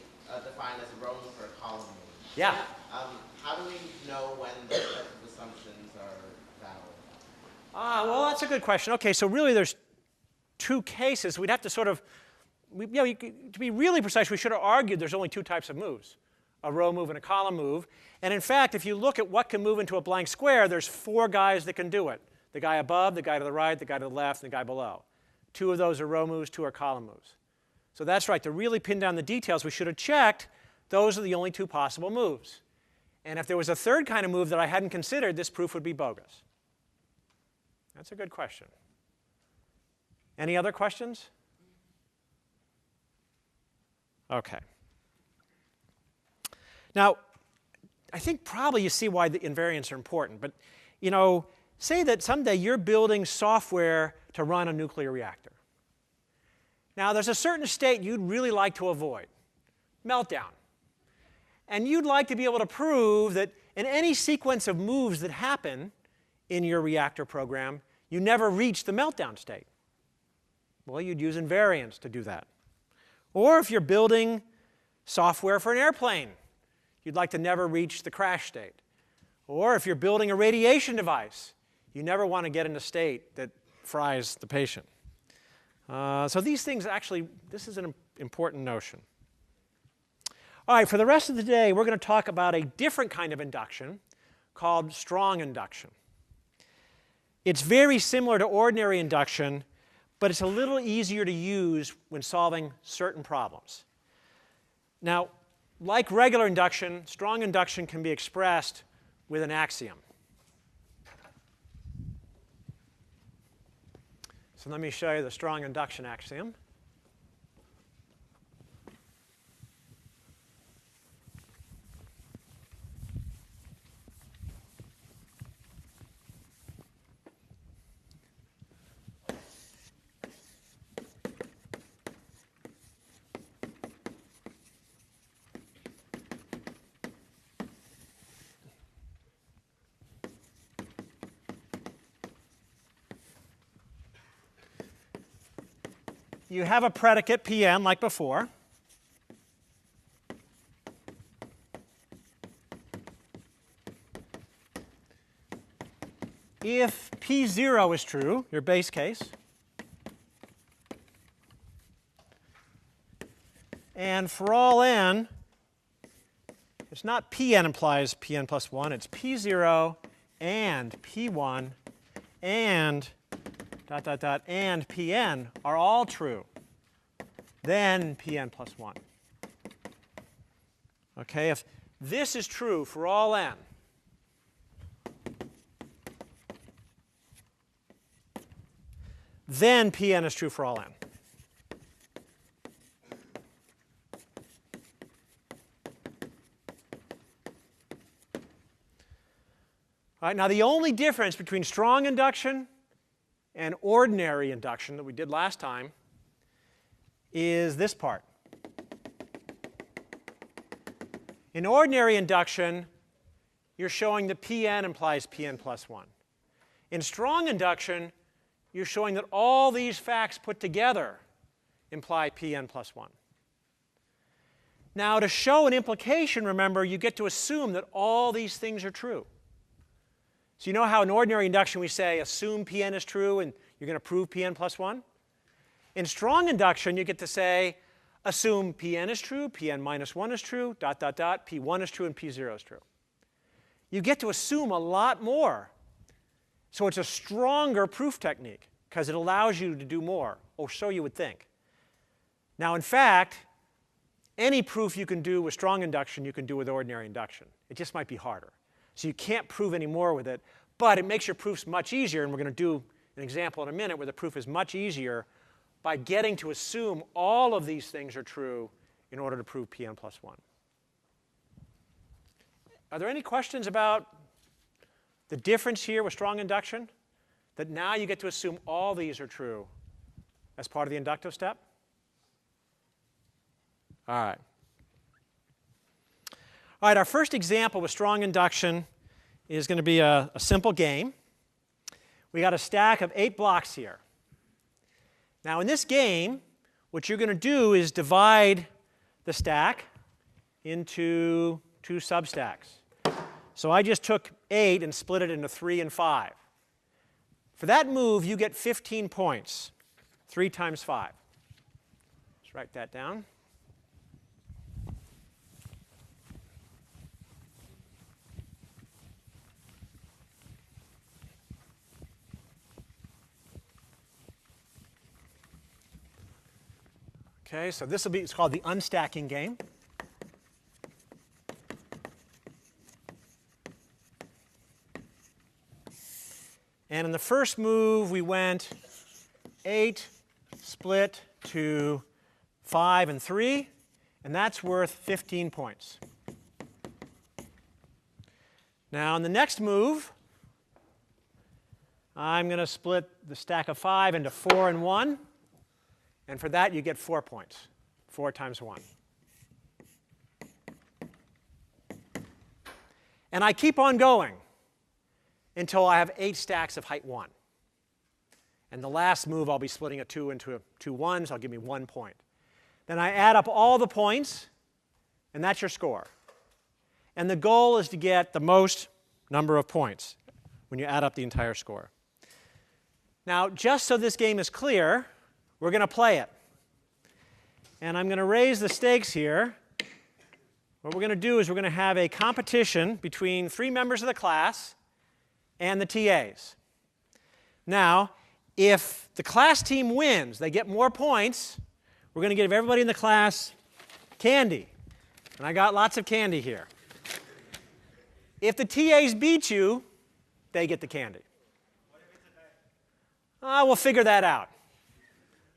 defined as a row move or a column move. Yeah. How do we know when those types of assumptions are valid? Well, that's a good question. OK, so really there's 2 cases. We'd have to sort of, to be really precise, we should have argued there's only 2 types of moves, a row move and a column move. And in fact, if you look at what can move into a blank square, there's 4 guys that can do it. The guy above, the guy to the right, the guy to the left, and the guy below. 2 of those are row moves, 2 are column moves. So that's right. To really pin down the details, we should have checked those are the only 2 possible moves. And if there was a third kind of move that I hadn't considered, this proof would be bogus. That's a good question. Any other questions? OK. Now, I think probably you see why the invariants are important. But you know, say that someday you're building software to run a nuclear reactor. Now, there's a certain state you'd really like to avoid, meltdown. And you'd like to be able to prove that in any sequence of moves that happen in your reactor program, you never reach the meltdown state. Well, you'd use invariants to do that. Or if you're building software for an airplane, you'd like to never reach the crash state. Or if you're building a radiation device, you never want to get in a state that fries the patient. So these things actually, this is an important notion. All right, for the rest of the day, we're going to talk about a different kind of induction called strong induction. It's very similar to ordinary induction, but it's a little easier to use when solving certain problems. Now, like regular induction, strong induction can be expressed with an axiom. So let me show you the strong induction axiom. You have a predicate, Pn, like before. If P0 is true, your base case, and for all n, it's not Pn implies Pn plus 1. It's P0 and P1 and dot, dot, dot, and Pn are all true. Then Pn plus 1. OK, if this is true for all n, then Pn is true for all n. All right, now the only difference between strong induction and ordinary induction that we did last time is this part. In ordinary induction, you're showing that Pn implies Pn plus 1. In strong induction, you're showing that all these facts put together imply Pn plus 1. Now, to show an implication, remember, you get to assume that all these things are true. So you know how in ordinary induction we say assume Pn is true and you're going to prove Pn plus 1? In strong induction, you get to say assume Pn is true, Pn minus 1 is true, dot, dot, dot, P1 is true, and P0 is true. You get to assume a lot more. So it's a stronger proof technique because it allows you to do more, or so you would think. Now, in fact, any proof you can do with strong induction, you can do with ordinary induction. It just might be harder. So you can't prove any more with it, but it makes your proofs much easier. And we're going to do an example in a minute where the proof is much easier by getting to assume all of these things are true in order to prove Pn plus 1. Are there any questions about the difference here with strong induction? That now you get to assume all these are true as part of the inductive step? All right. All right, our first example with strong induction is going to be a simple game. We got a stack of 8 blocks here. Now, in this game, what you're going to do is divide the stack into 2 substacks. So I just took 8 and split it into 3 and 5. For that move, you get 15 points, 3 times 5. Let's write that down. Okay, so this will be, it's called the unstacking game. And in the first move, we went 8 split to 5 and 3, and that's worth 15 points. Now, in the next move, I'm going to split the stack of 5 into 4 and 1. And for that, you get 4 points, 4 times 1. And I keep on going until I have 8 stacks of height 1. And the last move, I'll be splitting a 2 into 2 1s. That'll give me 1 point. Then I add up all the points, and that's your score. And the goal is to get the most number of points when you add up the entire score. Now, just so this game is clear, we're going to play it. And I'm going to raise the stakes here. What we're going to do is we're going to have a competition between 3 members of the class and the TAs. Now, if the class team wins, they get more points, we're going to give everybody in the class candy. And I got lots of candy here. If the TAs beat you, they get the candy. We'll figure that out.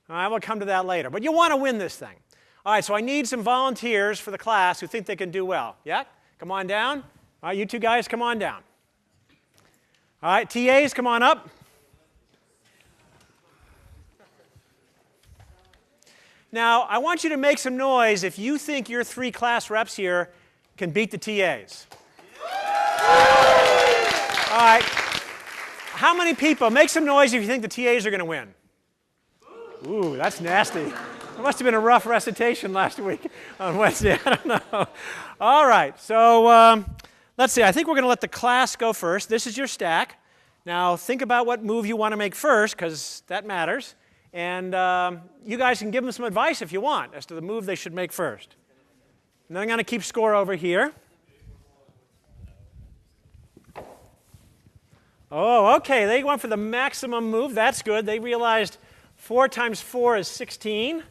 All right, we'll come to that later. But you want to win this thing. All right, so I need some volunteers for the class who think they can do well. Yeah? Come on down. All right, you 2 guys, come on down. All right, TAs, come on up. Now, I want you to make some noise if you think your 3 class reps here can beat the TAs. All right. How many people? Make some noise if you think the TAs are going to win. Ooh, that's nasty. It must have been a rough recitation last week on Wednesday. I don't know. All right, so let's see. I think we're going to let the class go first. This is your stack. Now, think about what move you want to make first, because that matters. And you guys can give them some advice if you want as to the move they should make first. And then I'm going to keep score over here. Oh, okay, they went for the maximum move. That's good. They realized 4 times 4 is 16.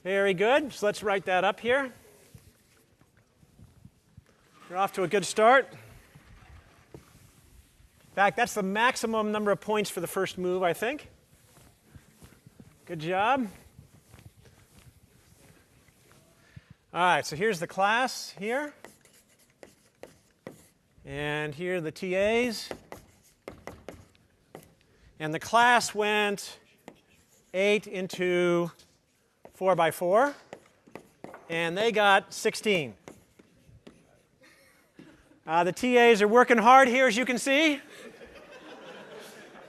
Very good. So let's write that up here. You're off to a good start. In fact, that's the maximum number of points for the first move, I think. Good job. All right, so here's the class here. And here are the TAs. And the class went 8 into 4 by 4. And they got 16. The TAs are working hard here, as you can see.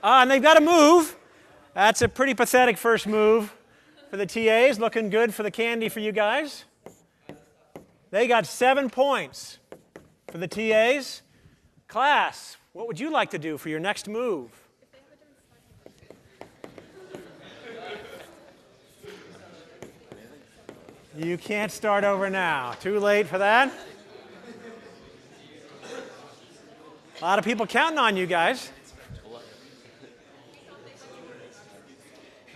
And they've got to move. That's a pretty pathetic first move for the TAs. Looking good for the candy for you guys. They got 7 points for the TAs. Class, what would you like to do for your next move? You can't start over now. Too late for that. A lot of people counting on you guys.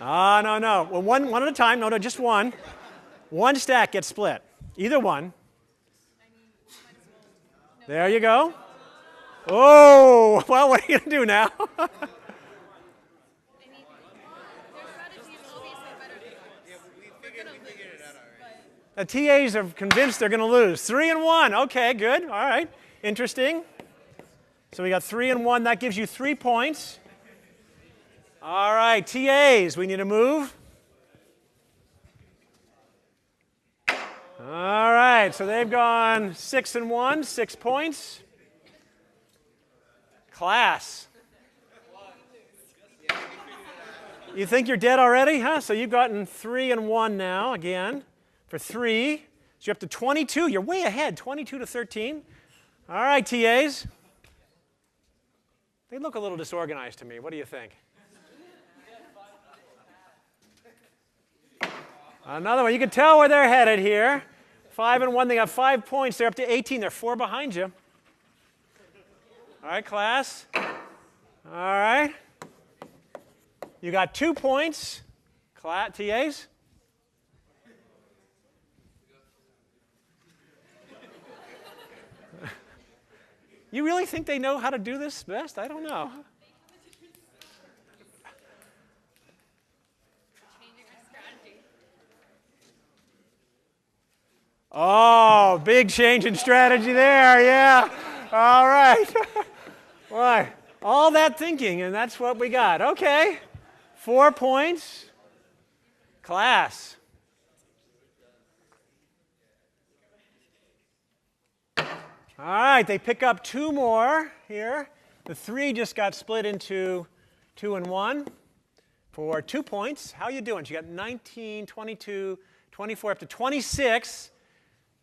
No. Well, one at a time. No, just one. One stack gets split. Either one. There you go. Oh, well, what are you going to do now? The TAs are convinced they're going to lose. 3 and 1. Okay, good. All right. Interesting. So we got 3 and 1. That gives you 3 points. All right, TAs, we need to move. All right, so they've gone 6 and 1, 6 points. Class. You think you're dead already, huh? So you've gotten 3 and 1 now, again, for 3. So you're up to 22. You're way ahead, 22 to 13. All right, TAs. They look a little disorganized to me. What do you think? Another one. You can tell where they're headed here. 5 and 1. They got 5 points. They're up to 18. They're 4 behind you. All right, class. All right. You got 2 points. TAs. You really think they know how to do this best? I don't know. Oh, big change in strategy there, yeah. All right. Why? All that thinking, and that's what we got. Okay. 4 points. Class. All right, they pick up 2 more here. The 3 just got split into 2 and 1 for 2 points. How are you doing? You got 19, 22, 24, up to 26.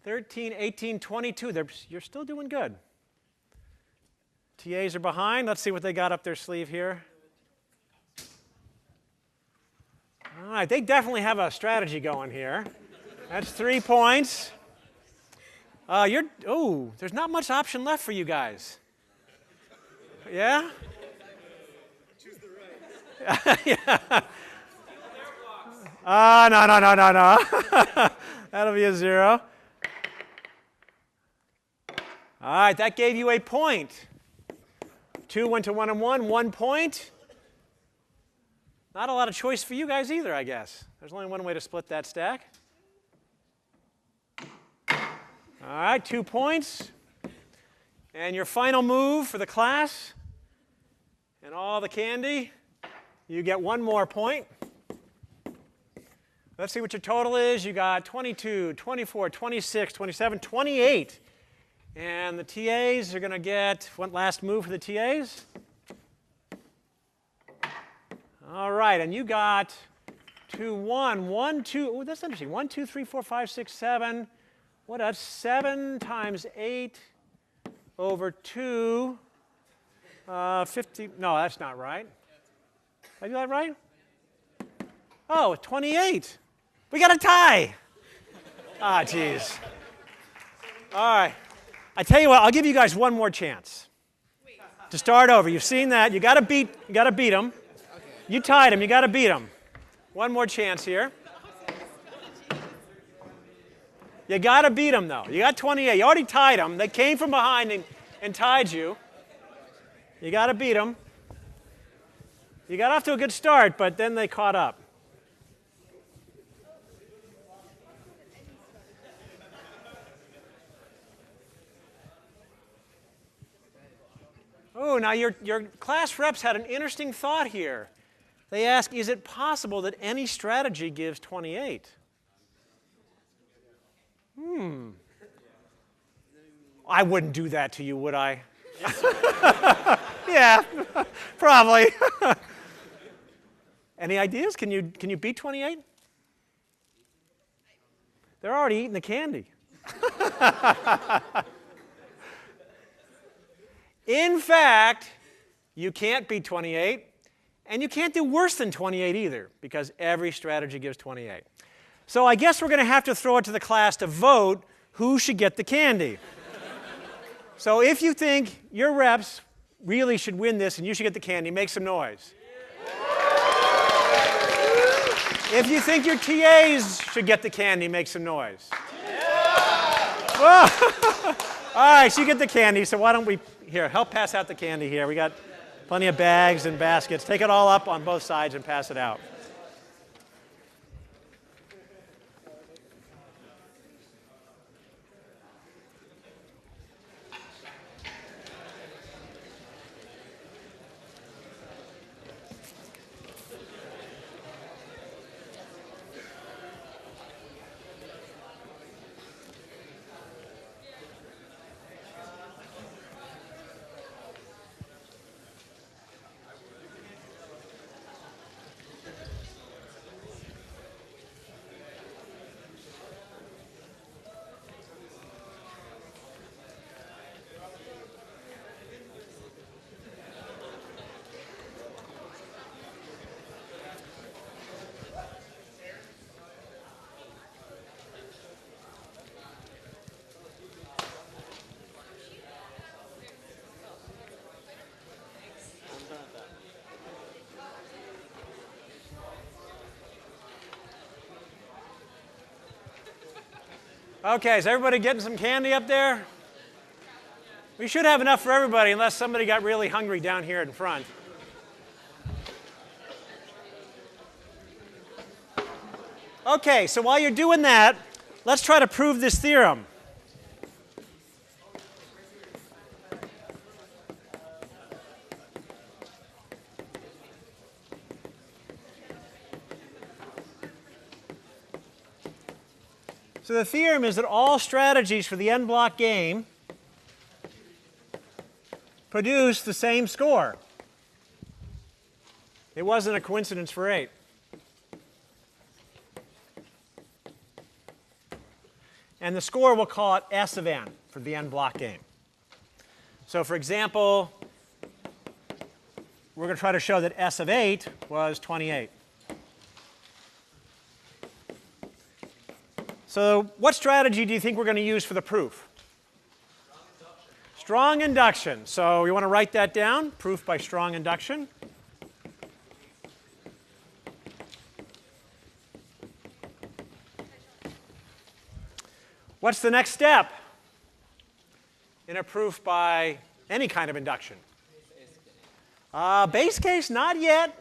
13, 18, 22. You're still doing good. TAs are behind. Let's see what they got up their sleeve here. All right, they definitely have a strategy going here. That's 3 points. There's not much option left for you guys. Yeah? Choose the right. Yeah. No. That'll be a 0. All right, that gave you a point. 2 went to 1 and 1, 1 point. Not a lot of choice for you guys either, I guess. There's only one way to split that stack. All right, 2 points. And your final move for the class and all the candy, you get 1 more point. Let's see what your total is. You got 22, 24, 26, 27, 28. And the TAs are going to get one last move for the TAs. All right, and you got 2, 1, 1, 2. Oh, that's interesting. 1, 2, 3, 4, 5, 6, 7. What? That's 7 times 8 over 2. 50. No, that's not right. Did I do that right? Oh, 28. We got a tie. Ah, geez. All right. I tell you what, I'll give you guys one more chance to start over. You've seen that. You got to beat them. You tied them. You got to beat them. One more chance here. You got to beat them, though. You got 28. You already tied them. They came from behind and tied you. You got to beat them. You got off to a good start, but then they caught up. Oh, now your class reps had an interesting thought here. They ask, is it possible that any strategy gives 28? I wouldn't do that to you, would I? Yeah, probably. Any ideas? Can you beat 28? They're already eating the candy. In fact, you can't beat 28, and you can't do worse than 28 either, because every strategy gives 28. So I guess we're going to have to throw it to the class to vote who should get the candy. So if you think your reps really should win this and you should get the candy, make some noise. If you think your TAs should get the candy, make some noise. Whoa. All right, so you get the candy, so why don't we, here, help pass out the candy here. We got plenty of bags and baskets. Take it all up on both sides and pass it out. Okay, is everybody getting some candy up there? We should have enough for everybody unless somebody got really hungry down here in front. Okay, so while you're doing that, let's try to prove this theorem. So the theorem is that all strategies for the n-block game produce the same score. It wasn't a coincidence for 8. And the score, we'll call it S of n for the n-block game. So for example, we're going to try to show that S of 8 was 28. So what strategy do you think we're going to use for the proof? Strong induction. So you want to write that down, proof by strong induction. What's the next step in a proof by any kind of induction? Base case, not yet.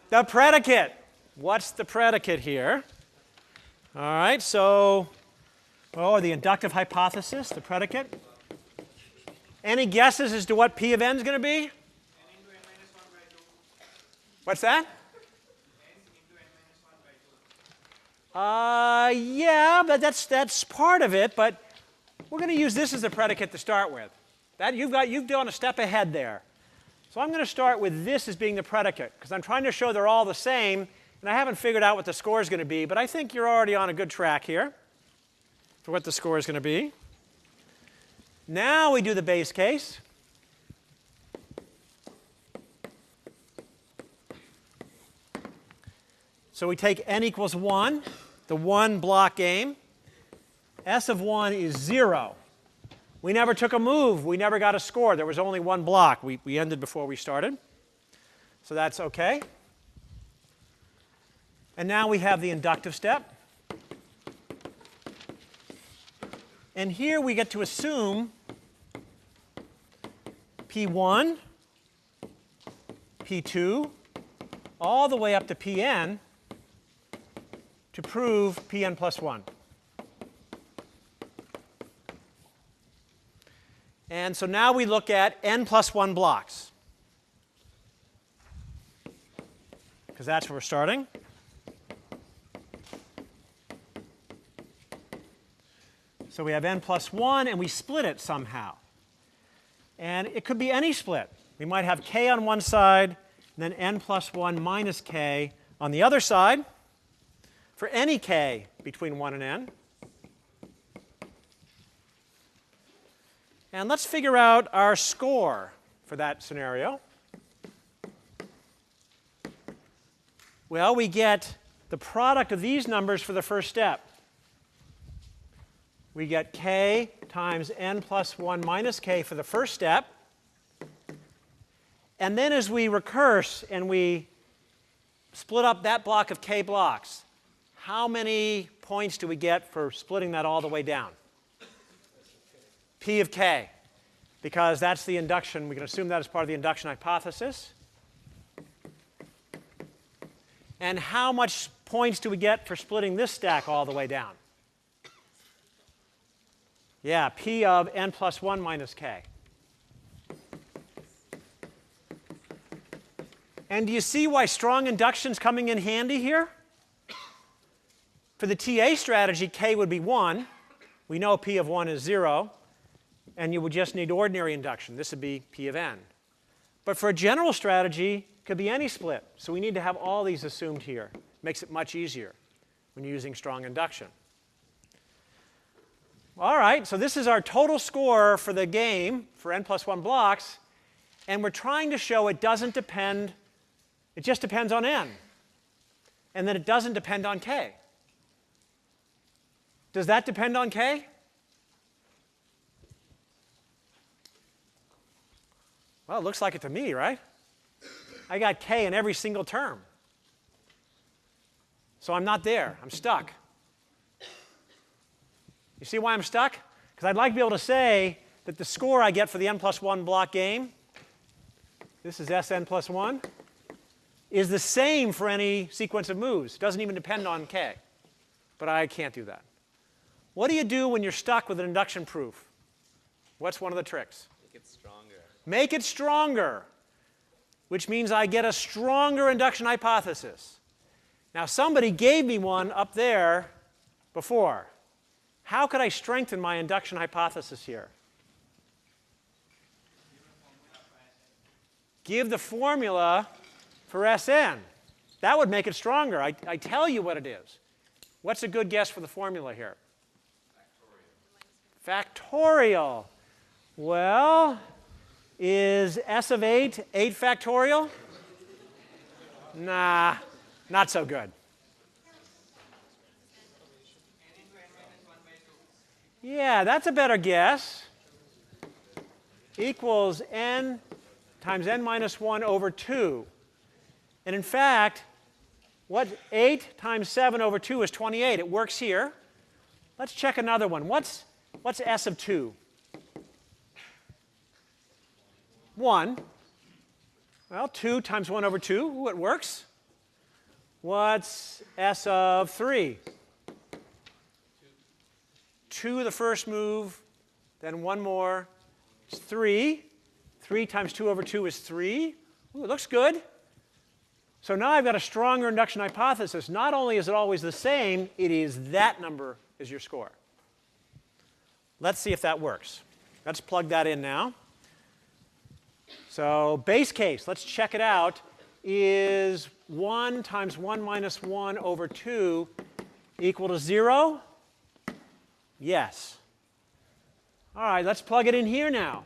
The predicate. What's the predicate here? All right, so, the inductive hypothesis, the predicate. Any guesses as to what P of n is going to be? What's that? Yeah, but that's part of it, but we're going to use this as the predicate to start with. That you've gone a step ahead there. So I'm going to start with this as being the predicate, because I'm trying to show they're all the same, and I haven't figured out what the score is going to be, but I think you're already on a good track here for what the score is going to be. Now we do the base case. So we take n equals 1, the one block game. S of 1 is 0. We never took a move. We never got a score. There was only one block. We ended before we started. So that's OK. And now we have the inductive step. And here we get to assume P1, P2, all the way up to Pn to prove Pn plus 1. And so now we look at n plus 1 blocks, because that's where we're starting. So we have n plus 1, and we split it somehow. And it could be any split. We might have k on one side, and then n plus 1 minus k on the other side for any k between 1 and n. And let's figure out our score for that scenario. Well, we get the product of these numbers for the first step. We get k times n plus 1 minus k for the first step. And then as we recurse and we split up that block of k blocks, how many points do we get for splitting that all the way down? P of k, because that's the induction. We can assume that as part of the induction hypothesis. And how much points do we get for splitting this stack all the way down? Yeah, P of n plus 1 minus k. And do you see why strong induction is coming in handy here? For the TA strategy, k would be 1. We know P of 1 is 0. And you would just need ordinary induction. This would be P of n. But for a general strategy, it could be any split. So we need to have all these assumed here. Makes it much easier when you're using strong induction. All right, so this is our total score for the game for n plus 1 blocks. And we're trying to show it doesn't depend, it just depends on n. And then it doesn't depend on k. Does that depend on k? Well, it looks like it to me, right? I got k in every single term. So I'm not there. I'm stuck. You see why I'm stuck? Because I'd like to be able to say that the score I get for the n plus 1 block game, this is Sn plus 1, is the same for any sequence of moves. It doesn't even depend on k. But I can't do that. What do you do when you're stuck with an induction proof? What's one of the tricks? Make it stronger. Make it stronger, which means I get a stronger induction hypothesis. Now, somebody gave me one up there before. How could I strengthen my induction hypothesis here? Give the formula for Sn. That would make it stronger. I tell you what it is. What's a good guess for the formula here? Factorial. Well, is S of 8 8 factorial? Nah, not so good. Yeah, that's a better guess. Equals n times n minus 1 over 2. And in fact, what 8 times 7 over 2 is 28. It works here. Let's check another one. What's S of 2? 1. Well, 2 times 1 over 2. Ooh, it works. What's S of 3? 2 the first move, then one more. It's 3. 3 times 2 over 2 is 3. Ooh, it looks good. So now I've got a stronger induction hypothesis. Not only is it always the same, it is that number is your score. Let's see if that works. Let's plug that in now. So base case, let's check it out, is 1 times 1 minus 1 over 2 equal to 0? Yes. All right, let's plug it in here now.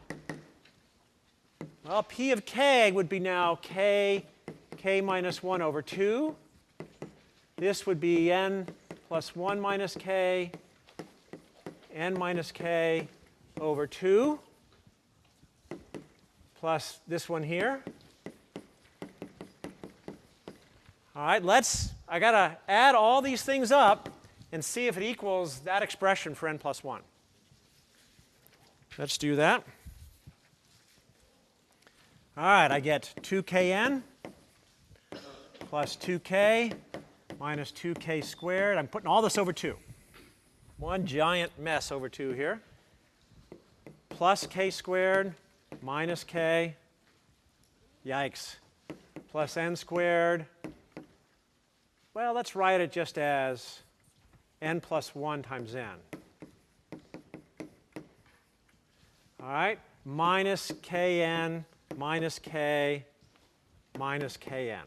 Well, P of k would be now k minus 1 over 2. This would be n plus 1 minus k, n minus k, over 2 plus this one here. All right, I got to add all these things up and see if it equals that expression for n plus 1. Let's do that. All right, I get 2kn plus 2k minus 2k squared. I'm putting all this over 2. One giant mess over 2 here. Plus k squared minus k, yikes, plus n squared. Well, let's write it just as n plus 1 times n. All right, minus kn minus k minus kn,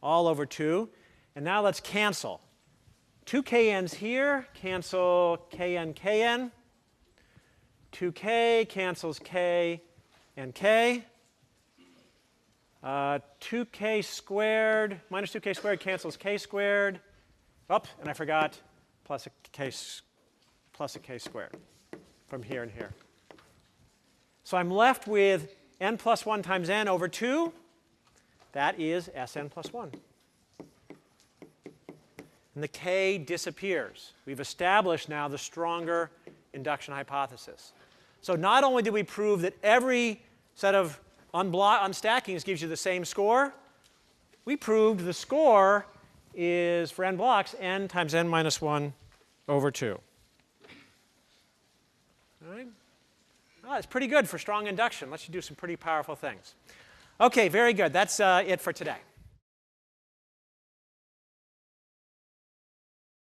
all over 2. And now let's cancel. 2 kn's here, cancel kn, kn. 2k cancels k and k. 2k squared minus 2k squared cancels k squared. Oh, and I forgot plus a k squared from here and here. So I'm left with n plus 1 times n over 2. That is Sn plus 1. And the k disappears. We've established now the stronger induction hypothesis. So not only did we prove that every set of unstackings gives you the same score, we proved the score is, for n blocks, n times n minus 1 over 2. All right? Oh, that's pretty good for strong induction. Lets you do some pretty powerful things. OK, very good. That's it for today.